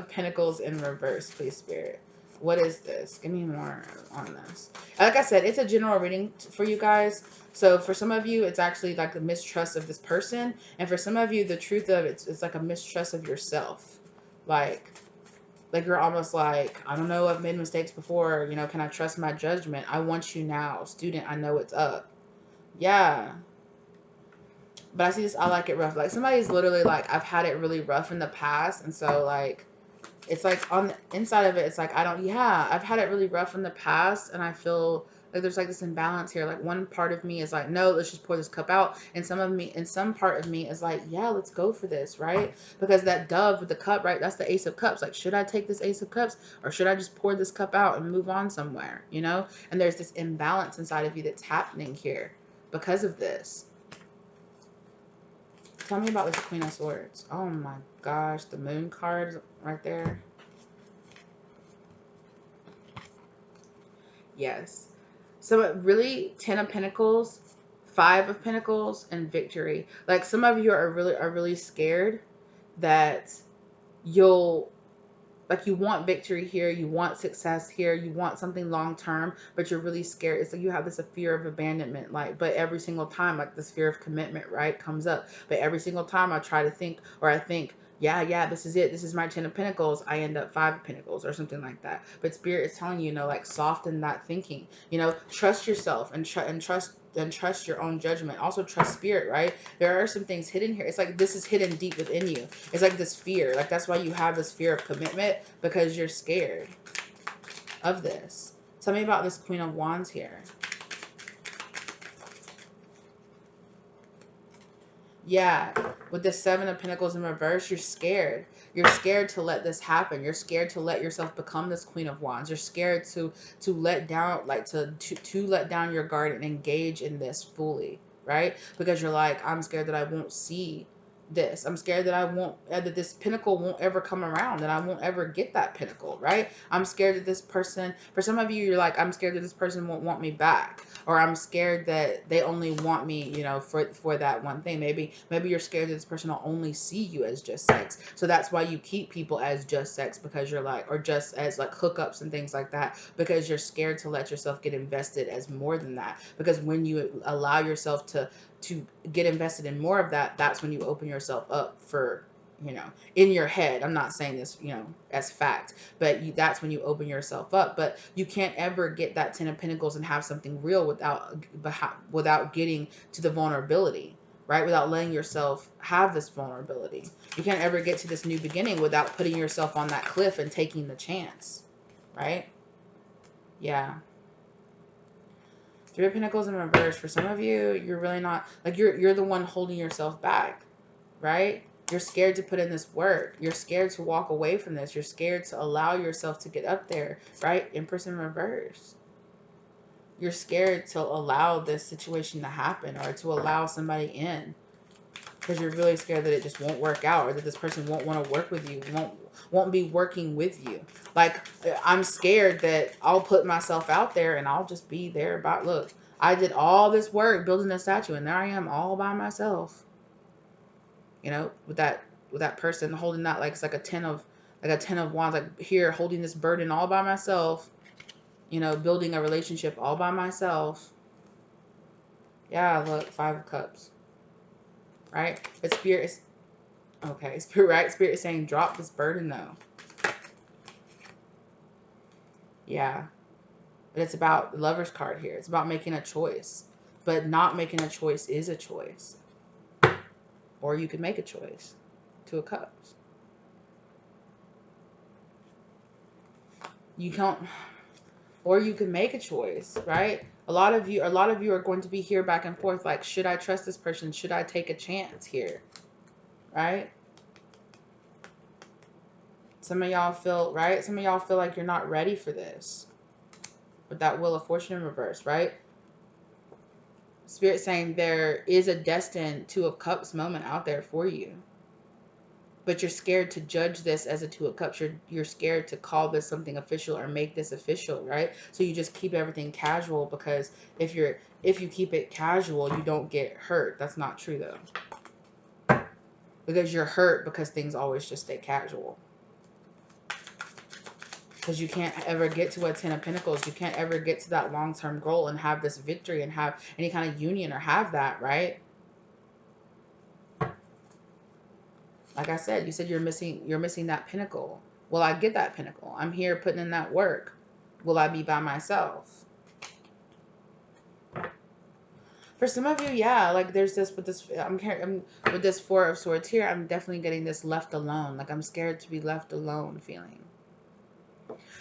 Pentacles in reverse, please, Spirit. What is this? Give me more on this. Like I said, it's a general reading for you guys. So for some of you, it's actually like the mistrust of this person. And for some of you, the truth of it's like a mistrust of yourself. Like you're almost like, I don't know, I've made mistakes before. Can I trust my judgment? I want you now. Student, I know it's up. Yeah. But I see this, I like it rough. Like somebody's literally like, I've had it really rough in the past. And so like, it's like on the inside of it, it's like, I've had it really rough in the past. And I feel like there's like this imbalance here. Like one part of me is like, no, let's just pour this cup out. And some part of me is like, yeah, let's go for this, right? Because that dove with the cup, right? That's the Ace of Cups. Like, should I take this Ace of Cups or should I just pour this cup out and move on somewhere, And there's this imbalance inside of you that's happening here because of this. Tell me about this Queen of Swords. Oh my gosh, the Moon card right there. Yes. So it really, Ten of Pentacles, Five of Pentacles and victory. Like some of you are really scared that you'll, like, you want victory here, you want success here, you want something long term, but you're really scared. It's like you have this a fear of abandonment, like, but every single time, like, this fear of commitment, right, comes up. But every single time I try to think, or I think, yeah, this is it, this is my 10 of Pentacles, I end up 5 of Pentacles or something like that. But Spirit is telling you, you know, like, soften that thinking, you know, trust yourself and trust your own judgment. Also trust Spirit, right? There are some things hidden here. It's like this is hidden deep within you. It's like this fear. Like that's why you have this fear of commitment, because you're scared of this. Tell me about this Queen of Wands here. Yeah, with the Seven of Pentacles in reverse, you're scared. You're scared to let this happen. You're scared to let yourself become this Queen of Wands. You're scared to let down, like to let down your guard and engage in this fully, right? Because you're like, I'm scared that I won't see this. I'm scared that I won't, that this pinnacle won't ever come around, that I won't ever get that pinnacle, right? I'm scared that this person, for some of you, you're like, I'm scared that this person won't want me back, or I'm scared that they only want me, you know, for that one thing. Maybe you're scared that this person will only see you as just sex. So that's why you keep people as just sex, because you're like, or just as like hookups and things like that, because you're scared to let yourself get invested as more than that. Because when you allow yourself to get invested in more of that, that's when you open yourself up for, you know, in your head. I'm not saying this, you know, as fact, but that's when you open yourself up. But you can't ever get that 10 of Pentacles and have something real without getting to the vulnerability, right? Without letting yourself have this vulnerability. You can't ever get to this new beginning without putting yourself on that cliff and taking the chance, right? Yeah. Three of Pentacles in reverse. For some of you, you're really not, like, you're the one holding yourself back, right? You're scared to put in this work. You're scared to walk away from this. You're scared to allow yourself to get up there, right? Empress in reverse. You're scared to allow this situation to happen, or to allow somebody in, because you're really scared that it just won't work out, or that this person won't want to work with you, won't be working with you. Like, I'm scared that I'll put myself out there and I'll just be there about, look, I did all this work building a statue and there I am all by myself, you know, with that person holding that, like, it's like a 10 of wands, like, here holding this burden all by myself, you know, building a relationship all by myself. Yeah, look, 5 of Cups, right? But Spirit is, okay, Spirit, right? Spirit is saying drop this burden though. Yeah. But it's about the Lover's card here. It's about making a choice. But not making a choice is a choice. Or you could make a choice. 2 of Cups. You can't, or you can make a choice, right? A lot of you are going to be here back and forth, like, should I trust this person? Should I take a chance here? Right? Some of y'all feel, right? Some of y'all feel like you're not ready for this. With that Wheel of Fortune in reverse, right? Spirit saying there is a destined 2 of Cups moment out there for you. But you're scared to judge this as a 2 of Cups. You're scared to call this something official or make this official, right? So you just keep everything casual, because if you keep it casual, you don't get hurt. That's not true though. Because you're hurt because things always just stay casual. Because you can't ever get to a 10 of Pentacles. You can't ever get to that long-term goal and have this victory and have any kind of union or have that, right? Like I said, you said you're missing that pinnacle. Will I get that pinnacle? I'm here putting in that work. Will I be by myself? For some of you, yeah, like there's this, with this, I'm with this 4 of Swords here, I'm definitely getting this left alone. Like, I'm scared to be left alone feeling.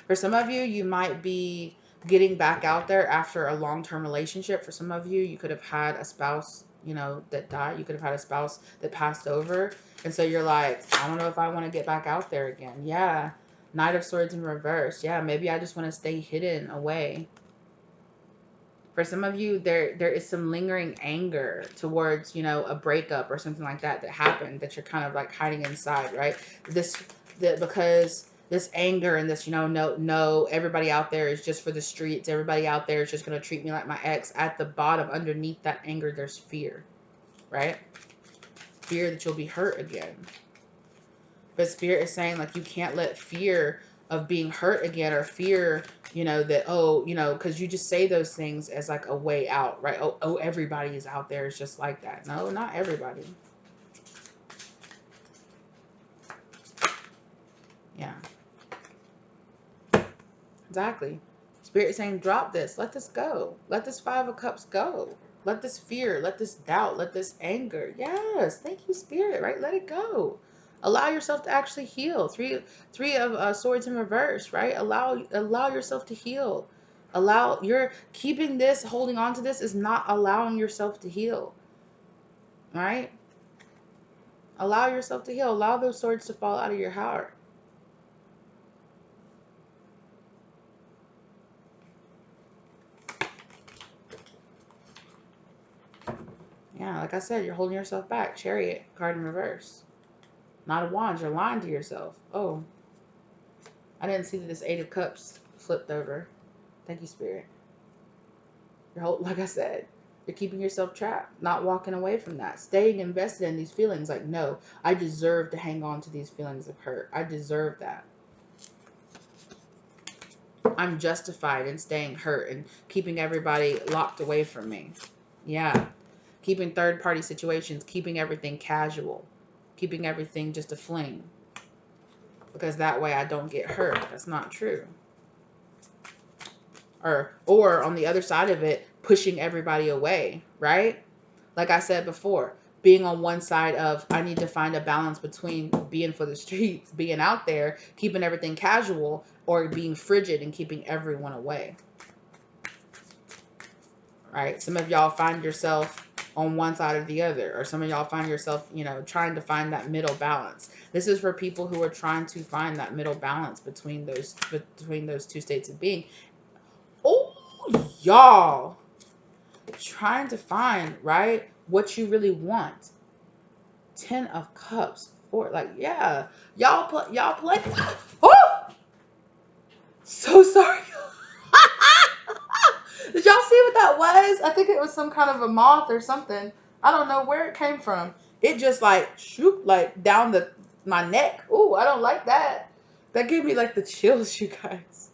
For some of you, you might be getting back out there after a long-term relationship. For some of you, you could have had a spouse, you know, that died. You could have had a spouse that passed over. And so you're like, I don't know if I want to get back out there again. Yeah. Knight of Swords in reverse. Yeah, maybe I just want to stay hidden away. For some of you, there is some lingering anger towards, you know, a breakup or something like that happened, that you're kind of like hiding inside, right? Because this anger and this, no, everybody out there is just for the streets. Everybody out there is just going to treat me like my ex. At the bottom, underneath that anger, there's fear, right? Fear that you'll be hurt again. But Spirit is saying, like, you can't let fear of being hurt again, or fear, that, because you just say those things as like a way out, right? Oh, everybody is out there is just like that. No, not everybody. Yeah. Exactly. Spirit is saying, drop this. Let this go. Let this Five of Cups go. Let this fear, let this doubt, let this anger. Yes. Thank you, Spirit, right? Let it go. Allow yourself to actually heal. Three of Swords in reverse, right? Allow yourself to heal. You're keeping this, holding on to this is not allowing yourself to heal. Right? Allow yourself to heal. Allow those swords to fall out of your heart. Yeah, like I said, you're holding yourself back. Chariot, card in reverse. Not a wand, you're lying to yourself. Oh, I didn't see that this Eight of Cups flipped over. Thank you, Spirit. Like I said, you're keeping yourself trapped, not walking away from that, staying invested in these feelings. Like, no, I deserve to hang on to these feelings of hurt. I deserve that. I'm justified in staying hurt and keeping everybody locked away from me. Yeah. Keeping third-party situations, keeping everything casual, keeping everything just a fling. Because that way I don't get hurt. That's not true. Or on the other side of it, pushing everybody away, right? Like I said before, being on one side of, I need to find a balance between being for the streets, being out there, keeping everything casual, or being frigid and keeping everyone away. Right? Some of y'all find yourself on one side or the other, or some of y'all find yourself, trying to find that middle balance. This is for people who are trying to find that middle balance between those two states of being. Oh, y'all trying to find, right, what you really want. 10 of Cups, or like, yeah, y'all play. Oh, so sorry. Did y'all see what that was? I think it was some kind of a moth or something. I don't know where it came from. It just like shoot like down my neck. Ooh, I don't like that. That gave me like the chills, you guys.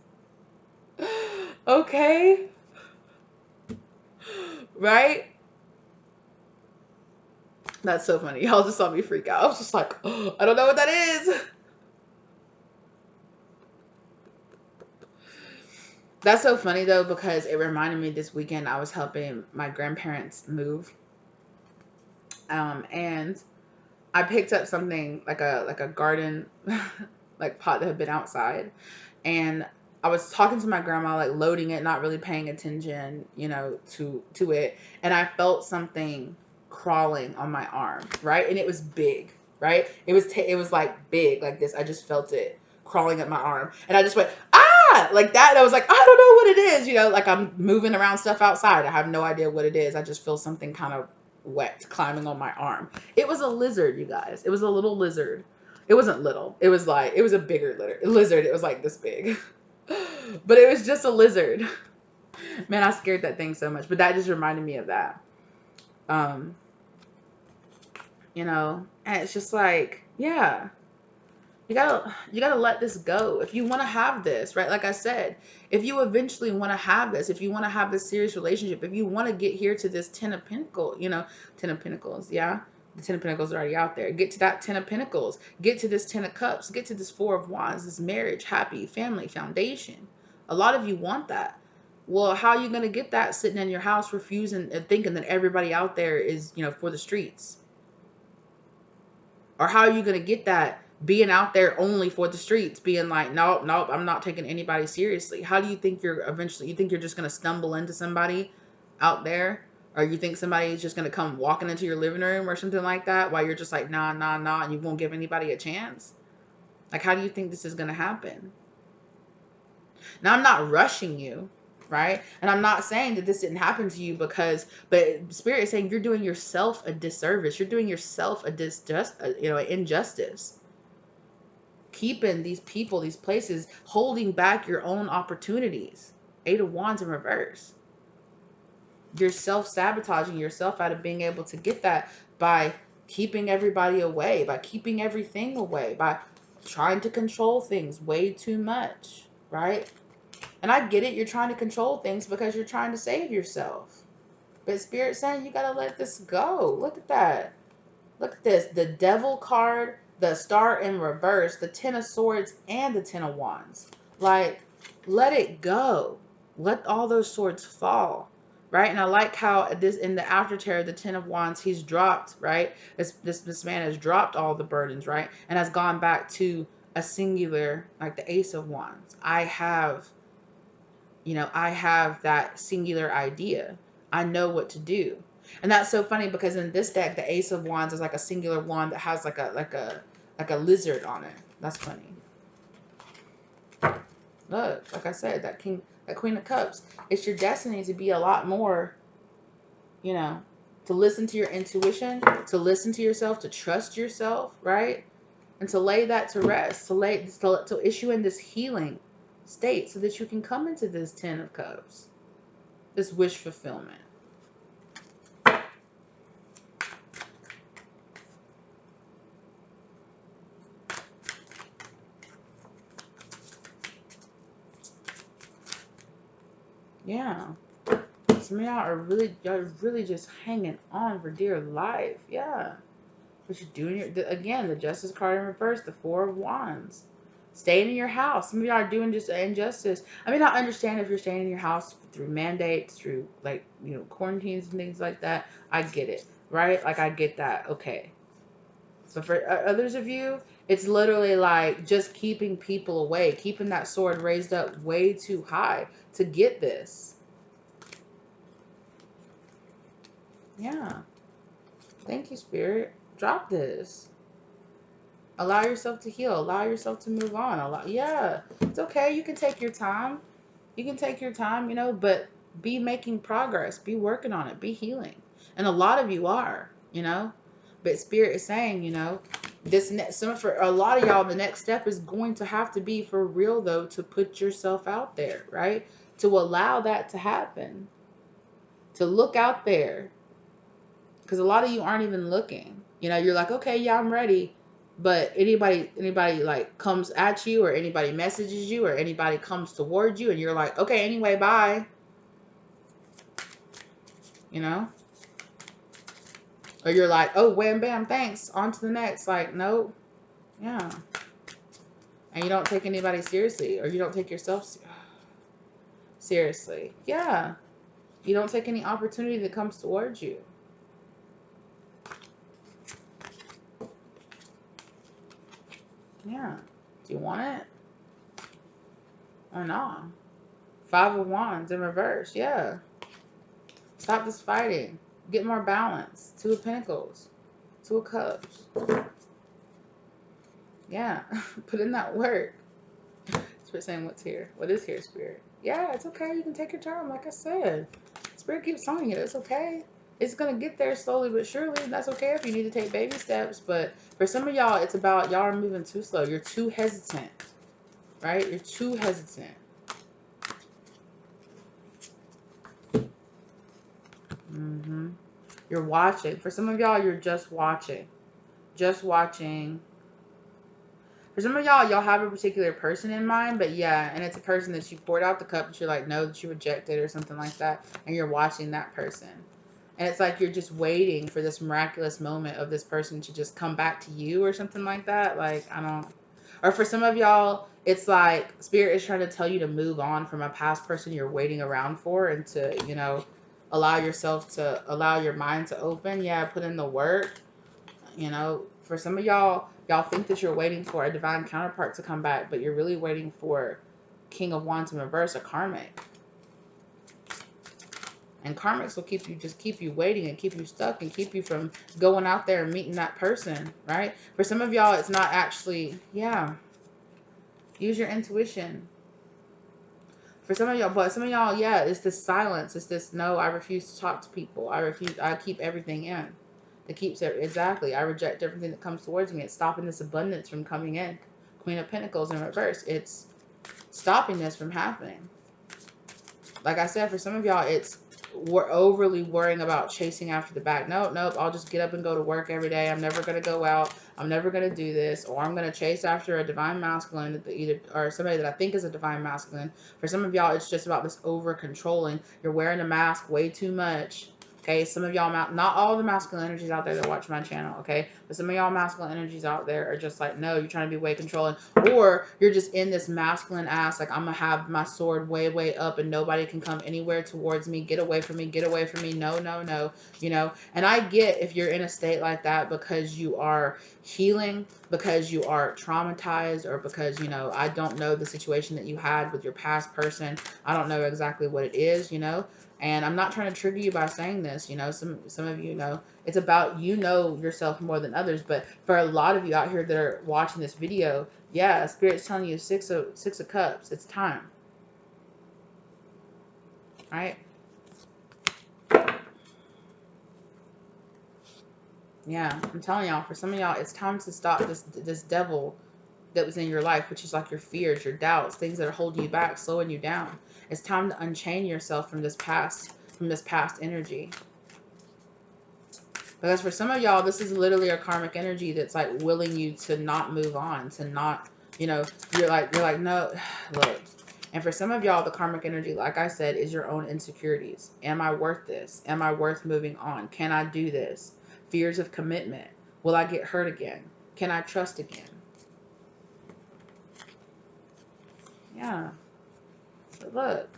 Okay. Right? That's so funny. Y'all just saw me freak out. I was just like, oh, I don't know what that is. That's so funny though, because it reminded me this weekend I was helping my grandparents move. And I picked up something like a garden like pot that had been outside, and I was talking to my grandma, like loading it, not really paying attention, to it, and I felt something crawling on my arm, right? And it was big, right? It was like big, like this. I just felt it crawling up my arm, and I just went like that. And I was like, I don't know what it is, like I'm moving around stuff outside. I have no idea what it is. I just feel something kind of wet climbing on my arm. It was a lizard, you guys. It was a little lizard. It wasn't little. It was a bigger lizard. It was like this big. But it was just a lizard. Man, I scared that thing so much. But that just reminded me of that. And it's just like, yeah. You gotta let this go. If you want to have this, right? Like I said, if you eventually want to have this, if you want to have this serious relationship, if you want to get here to this 10 of Pentacles, 10 of Pentacles, yeah? The 10 of Pentacles are already out there. Get to that 10 of Pentacles. Get to this 10 of Cups. Get to this 4 of Wands, this marriage, happy, family, foundation. A lot of you want that. Well, how are you going to get that sitting in your house, refusing and thinking that everybody out there is, for the streets? Or how are you going to get that being out there only for the streets, being like, nope, I'm not taking anybody seriously? How do you think you think you're just going to stumble into somebody out there? Or you think somebody is just going to come walking into your living room or something like that while you're just like, nah, and you won't give anybody a chance? Like, how do you think this is going to happen? Now, I'm not rushing you, right? And I'm not saying that this didn't happen to you but Spirit is saying you're doing yourself a disservice. You're doing yourself an injustice. keeping these people, these places, holding back your own opportunities. 8 of Wands in reverse. You're self-sabotaging yourself out of being able to get that by keeping everybody away, by keeping everything away, by trying to control things way too much, right? And I get it. You're trying to control things because you're trying to save yourself. But Spirit's saying you got to let this go. Look at that. Look at this. The Devil card, the Star in reverse, the Ten of Swords, and the Ten of Wands. Like, let it go. Let all those swords fall. Right? And I like how this in the after tarot, the Ten of Wands, he's dropped, right? This man has dropped all the burdens, right? And has gone back to a singular, like the Ace of Wands. I have that singular idea. I know what to do. And that's so funny because in this deck, the Ace of Wands is like a singular wand that has like a lizard on it. That's funny. Look, like I said, that Queen of Cups. It's your destiny to be a lot more, to listen to your intuition, to listen to yourself, to trust yourself, right? And to lay that to rest, to issue in this healing state so that you can come into this 10 of Cups, this wish fulfillment. Yeah. Some of y'all are really just hanging on for dear life. Yeah. But you're doing again, the Justice card in reverse, the Four of Wands. Staying in your house. Some of y'all are doing just injustice. I mean, I understand if you're staying in your house through mandates, through quarantines and things like that. I get it, right? Like, I get that. Okay. So for others of you, it's literally like just keeping people away, keeping that sword raised up way too high to get this. Yeah. Thank you, Spirit. Drop this. Allow yourself to heal. Allow yourself to move on. Yeah. It's okay. You can take your time. You can take your time, but be making progress. Be working on it. Be healing. And a lot of you are, But Spirit is saying, for a lot of y'all, the next step is going to have to be for real, though, to put yourself out there, right? To allow that to happen. To look out there. Because a lot of you aren't even looking. You're like, okay, yeah, I'm ready. But anybody like comes at you, or anybody messages you, or anybody comes towards you, and you're like, okay, anyway, bye. Or you're like, oh, wham, bam, thanks. On to the next. Like, nope. Yeah. And you don't take anybody seriously, or you don't take yourself seriously. Yeah. You don't take any opportunity that comes towards you. Yeah. Do you want it? Or not? 5 of Wands in reverse. Yeah. Stop this fighting. Get more balance. 2 of Pentacles. 2 of Cups. Yeah. Put in that work. Spirit saying, what's here? What is here, Spirit? Yeah, it's okay. You can take your time. Like I said. Spirit keeps telling you it's okay. It's going to get there slowly but surely. That's okay if you need to take baby steps. But for some of y'all, it's about y'all are moving too slow. You're too hesitant. Right? You're too hesitant. You're watching. For some of y'all, you're just watching. Just watching. For some of y'all have a particular person in mind, but yeah, and it's a person that you poured out the cup that you're like, no, that you rejected or something like that, and you're watching that person. And it's like you're just waiting for this miraculous moment of this person to just come back to you or something like that. Like, I don't... Or for some of y'all, it's like Spirit is trying to tell you to move on from a past person you're waiting around for, and to, allow your mind to open. Yeah, put in the work. For some of y'all think that you're waiting for a divine counterpart to come back, but you're really waiting for King of Wands in reverse, a karmic. And karmics will keep you waiting and keep you stuck and keep you from going out there and meeting that person, right? For some of y'all, it's not actually, yeah. Use your intuition. For some of y'all, yeah, it's this silence. It's this, no, I refuse to talk to people. I keep everything in. It keeps it, exactly. I reject everything that comes towards me. It's stopping this abundance from coming in. Queen of Pentacles in reverse. It's stopping this from happening. Like I said, for some of y'all, we're overly worrying about chasing after the bag. Nope, nope. I'll just get up and go to work every day. I'm never going to go out. I'm never going to do this. Or I'm going to chase after a divine masculine, or somebody that I think is a divine masculine. For some of y'all, it's just about this over controlling. You're wearing a mask way too much. Okay, some of y'all, not all the masculine energies out there that watch my channel, okay? But some of y'all masculine energies out there are just like, no, you're trying to be way controlling. Or you're just in this masculine ass, like, I'm going to have my sword way, way up and nobody can come anywhere towards me. Get away from me. Get away from me. No, no, no. You know, and I get if you're in a state like that because you are healing, because you are traumatized, or because, you know, I don't know the situation that you had with your past person. I don't know exactly what it is, you know. And I'm not trying to trigger you by saying this, you know, some of you know, it's about, you know, yourself more than others. But for a lot of you out here that are watching this video, yeah, Spirit's telling you six of cups. It's time. Right? Yeah, I'm telling y'all, for some of y'all, it's time to stop this devil that was in your life, which is like your fears, your doubts, things that are holding you back, slowing you down. It's time to unchain yourself from this past energy. Because for some of y'all, this is literally a karmic energy that's like willing you to not move on, to not, you know, you're like, no, look. And for some of y'all, the karmic energy, like I said, is your own insecurities. Am I worth this? Am I worth moving on? Can I do this? Fears of commitment. Will I get hurt again? Can I trust again? Yeah. But look,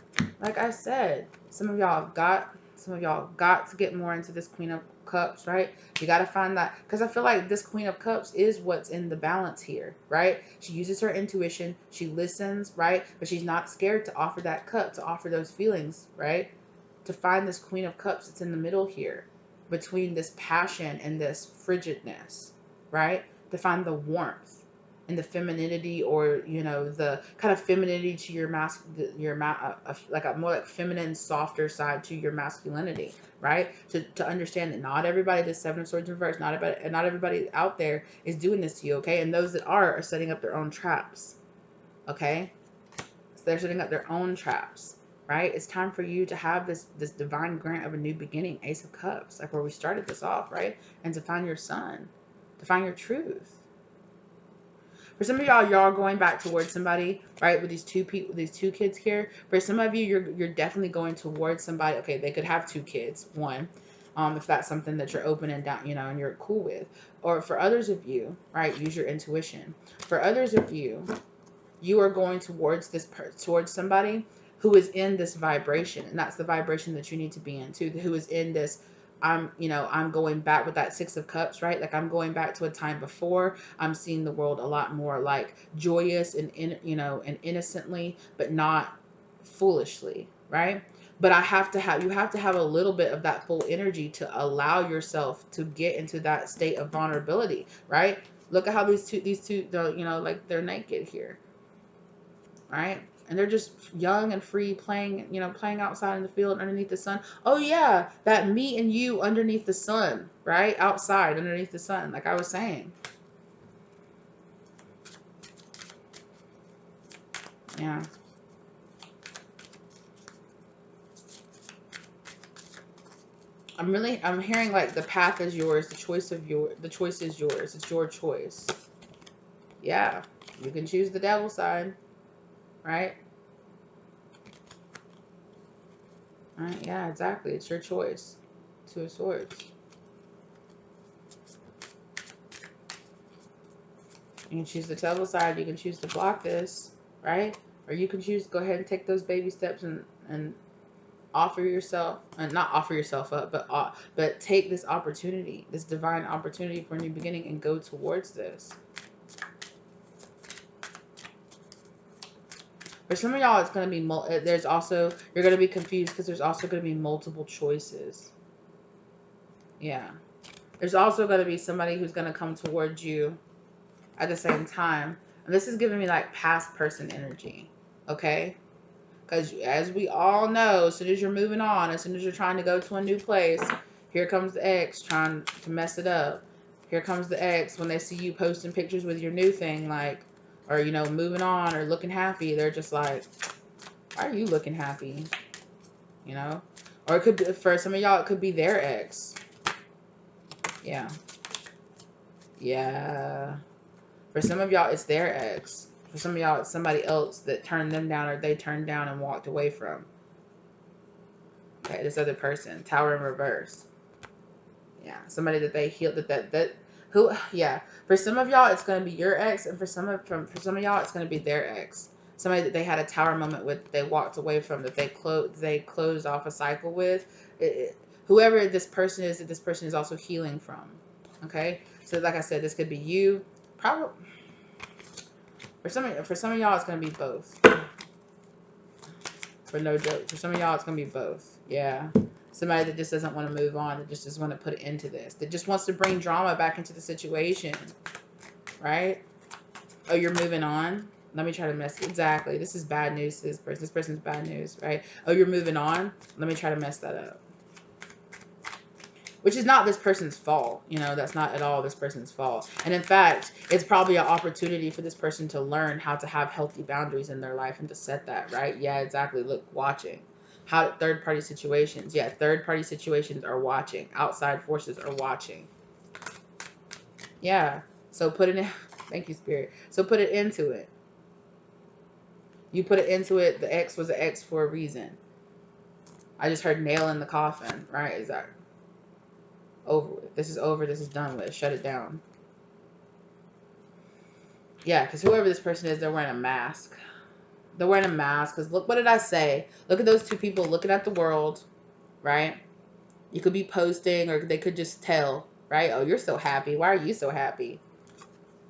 like I said, some of y'all got to get more into this Queen of Cups, right? You got to find that, because I feel like this Queen of Cups is what's in the balance here, right? She uses her intuition, she listens, right? But she's not scared to offer that cup, to offer those feelings, right? To find this Queen of Cups that's in the middle here, between this passion and this frigidness, right? To find the warmth and the femininity, or, you know, the kind of femininity to your like a more like feminine, softer side to your masculinity, right? To understand that not everybody, this Seven of Swords in reverse, not everybody out there is doing this to you, okay? And those that are setting up their own traps, okay? So they're setting up their own traps, right? It's time for you to have this divine grant of a new beginning, Ace of Cups, like where we started this off, right? And to find your son, to find your truth. For some of y'all are going back towards somebody, right? With these two kids here. For some of you, you're definitely going towards somebody. Okay, they could have two kids, one, if that's something that you're open and down, you know, and you're cool with. Or for others of you, right? Use your intuition. For others of you, you are going towards towards somebody who is in this vibration, and that's the vibration that you need to be in too. Who is in this, I'm going back with that Six of Cups, right? Like I'm going back to a time before. I'm seeing the world a lot more like joyous and and innocently, but not foolishly, right? But you have to have a little bit of that full energy to allow yourself to get into that state of vulnerability, right? Look at how these two, like they're naked here, right? And they're just young and free, playing outside in the field underneath the sun. Oh yeah, that me and you underneath the sun, right? Outside underneath the sun, like I was saying. Yeah. I'm hearing like the path is yours, the choice is yours. It's your choice. Yeah. You can choose the devil side, right? Right? Yeah, exactly. It's your choice. Two of Swords. You can choose the devil side. You can choose to block this, right? Or you can choose to go ahead and take those baby steps and offer yourself, and not offer yourself up, but take this opportunity, this divine opportunity for a new beginning, and go towards this. For some of y'all, it's going to be you're going to be confused because there's also going to be multiple choices. Yeah. There's also going to be somebody who's going to come towards you at the same time. And this is giving me like past person energy. Okay? Because as we all know, as soon as you're moving on, as soon as you're trying to go to a new place, here comes the ex trying to mess it up. Here comes the ex when they see you posting pictures with your new thing, like, or, you know, moving on or looking happy, they're just like, why are you looking happy? You know? Or it could be, for some of y'all, it could be their ex. Yeah. Yeah. For some of y'all, it's their ex. For some of y'all, it's somebody else that turned them down or they turned down and walked away from. Okay, this other person. Tower in reverse. Yeah. Somebody that they healed, who, yeah. For some of y'all, it's going to be your ex. And for some of y'all, it's going to be their ex. Somebody that they had a tower moment with, they walked away from, that they closed off a cycle with. Whoever this person is, that this person is also healing from. Okay? So like I said, this could be you. Probably. For some of y'all, it's going to be both. For no joke. For some of y'all, it's going to be both. Yeah. Somebody that just doesn't want to move on. That just doesn't want to put it into this. That just wants to bring drama back into the situation. Right? Oh, you're moving on? Let me try to mess. Exactly. This is bad news to this person. This person's bad news. Right? Oh, you're moving on? Let me try to mess that up. Which is not this person's fault. You know, that's not at all this person's fault. And in fact, it's probably an opportunity for this person to learn how to have healthy boundaries in their life and to set that, right? Yeah, exactly. Look, watching. How third-party situations. Yeah, third-party situations are watching. Outside forces are watching. Yeah. So put it in. Thank you, Spirit. So put it into it. You put it into it. The X was an X for a reason. I just heard nail in the coffin, right? Is that over with? This is over. This is done with. Shut it down. Yeah, because whoever this person is, they're wearing a mask. They're wearing a mask because look, what did I say? Look at those two people looking at the world, right? You could be posting or they could just tell, right? Oh, you're so happy. Why are you so happy?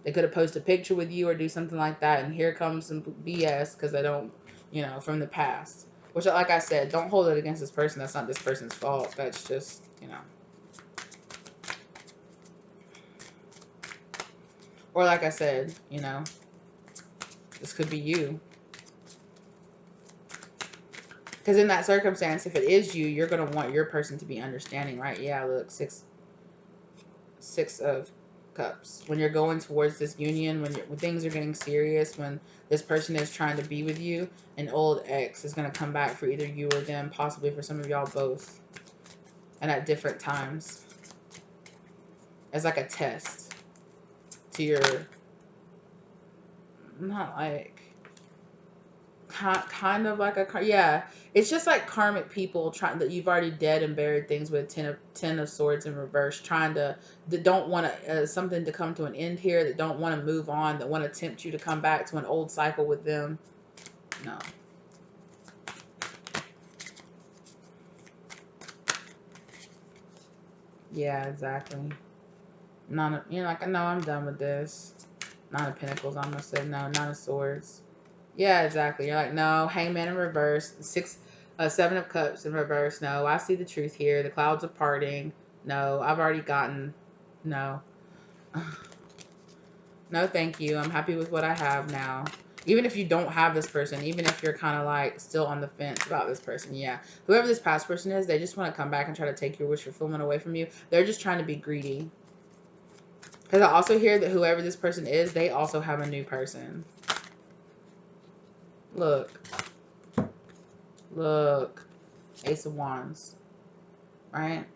They could have posted a picture with you or do something like that. And here comes some BS because they don't, you know, from the past. Which, like I said, don't hold it against this person. That's not this person's fault. That's just, you know. Or like I said, you know, this could be you. Because in that circumstance, if it is you, you're going to want your person to be understanding, right? Yeah, look, six of cups. When you're going towards this union, when things are getting serious, when this person is trying to be with you, an old ex is going to come back for either you or them, possibly for some of y'all both. And at different times. As like a test to your, not like, kind of like a, yeah, it's just like karmic people trying, that you've already dead and buried things with. Ten of swords in reverse, trying to, that don't want to, something to come to an end here, that don't want to move on, that want to tempt you to come back to an old cycle with them. No. Yeah, exactly. None, you know, like, no, I'm done with this. Nine of Pentacles, I almost said no. Nine of Swords. Yeah, exactly. You're like, no, Hangman in reverse. Seven of Cups in reverse. No, I see the truth here. The clouds are parting. No, I've already gotten. No. No, thank you. I'm happy with what I have now. Even if you don't have this person, even if you're kind of like still on the fence about this person, yeah. Whoever this past person is, they just want to come back and try to take your wish fulfillment away from you. They're just trying to be greedy. Because I also hear that whoever this person is, they also have a new person. Look. Look. Ace of Wands. Right?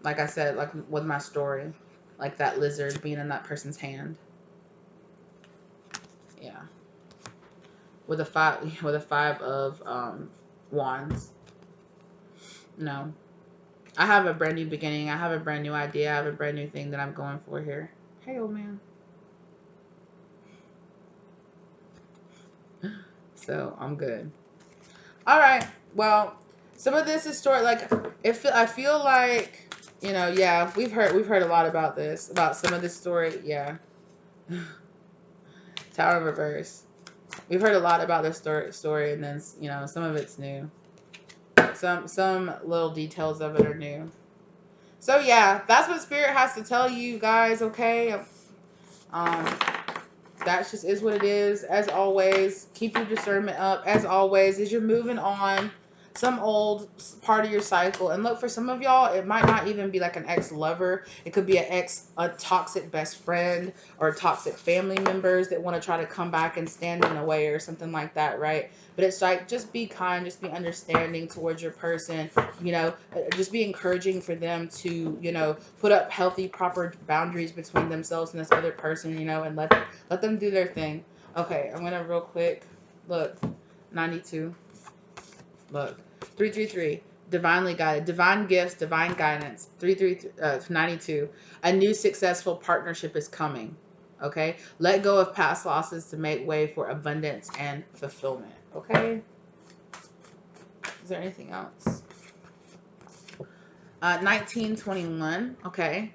Like I said, like with my story. Like that lizard being in that person's hand. Yeah. With a five of wands. No. I have a brand new beginning. I have a brand new idea. I have a brand new thing that I'm going for here. Hey, old man. So I'm good. All right. Well, some of this is story. Like, I feel like, you know, yeah, we've heard a lot about this, about some of this story. Yeah. Tower of Reverse. We've heard a lot about this story, and then, you know, some of it's new. Some little details of it are new. So yeah, that's what Spirit has to tell you guys. Okay. That just is what it is. As always, keep your discernment up. As always, as you're moving on, some old part of your cycle. And look, for some of y'all, it might not even be like an ex-lover. It could be a toxic best friend or toxic family members that want to try to come back and stand in the way or something like that, right? But it's like, just be kind, just be understanding towards your person, you know, just be encouraging for them to, you know, put up healthy, proper boundaries between themselves and this other person, you know, and let them do their thing. Okay, I'm gonna real quick look. 92. Look, 333. Divinely guided, divine gifts, divine guidance. 92. A new successful partnership is coming. Okay, let go of past losses to make way for abundance and fulfillment. Okay, is there anything else? 1921. Okay,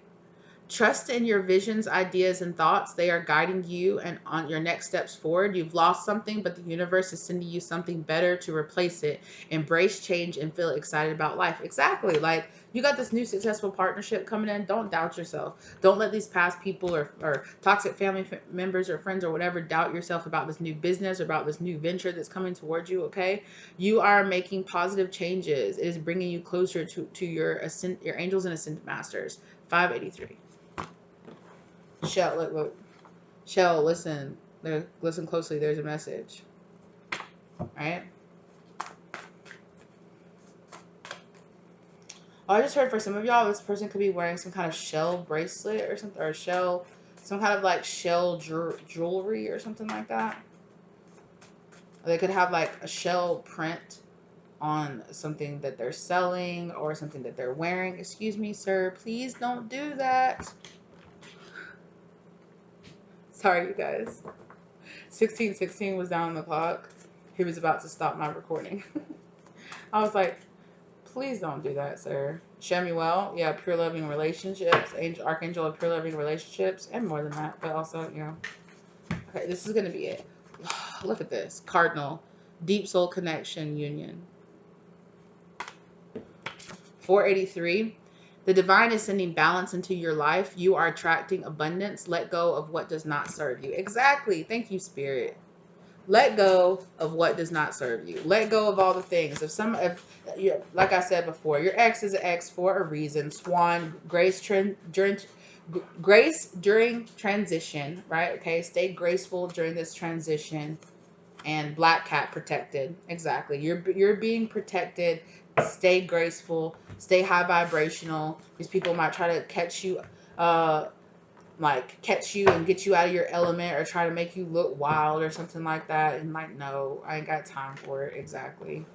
trust in your visions, ideas, and thoughts. They are guiding you and on your next steps forward. You've lost something, but the universe is sending you something better to replace it. Embrace change and feel excited about life. Exactly. Like, you got this new successful partnership coming in. Don't doubt yourself. Don't let these past people or toxic family members or friends or whatever doubt yourself about this new business or about this new venture that's coming towards you. Okay. You are making positive changes. It is bringing you closer to your angels and ascended masters. 583. Shell, look. Shell, listen. Listen closely. There's a message. Right? Oh, I just heard for some of y'all, this person could be wearing some kind of shell bracelet or something, or shell, some kind of like shell jewelry or something like that. Or they could have like a shell print on something that they're selling or something that they're wearing. Excuse me, sir. Please don't do that. Sorry, you guys. 1616 was down on the clock. He was about to stop my recording. I was like, please don't do that, sir. Shemuel, yeah, pure loving relationships, angel, archangel of pure loving relationships, and more than that, but also, you know. Okay, this is gonna be it. Look at this. Cardinal, deep soul connection union. 483. The divine is sending balance into your life. You are attracting abundance. Let go of what does not serve you. Exactly. Thank you, Spirit. Let go of what does not serve you. Let go of all the things. If like I said before, your ex is an ex for a reason. Swan, grace during transition, right? Okay, stay graceful during this transition. And black cat, protected. Exactly. You're being protected. Stay graceful. Stay high vibrational. These people might try to catch you. Like catch you and get you out of your element or try to make you look wild or something like that, and like, no, I ain't got time for it. Exactly.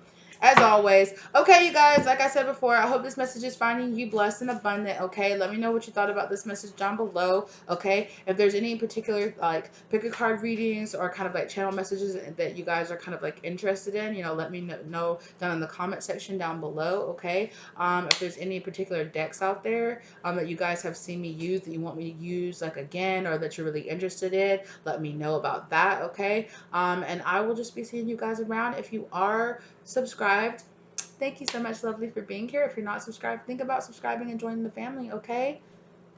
As always. Okay, you guys, like I said before, I hope this message is finding you blessed and abundant. Okay, let me know what you thought about this message down below. Okay, if there's any particular like pick a card readings or kind of like channel messages that you guys are kind of like interested in, you know, let me know down in the comment section down below. Okay, if there's any particular decks out there that you guys have seen me use that you want me to use like again, or that you're really interested in, let me know about that. Okay, and I will just be seeing you guys around. If you are subscribed, thank you so much, lovely, for being here. If you're not subscribed, think about subscribing and joining the family. Okay,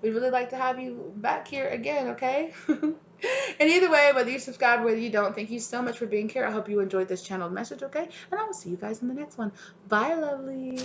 we'd really like to have you back here again. Okay. And either way, whether you subscribe or whether you don't, thank you so much for being here. I hope you enjoyed this channeled message. Okay, and I will see you guys in the next one. Bye, lovely.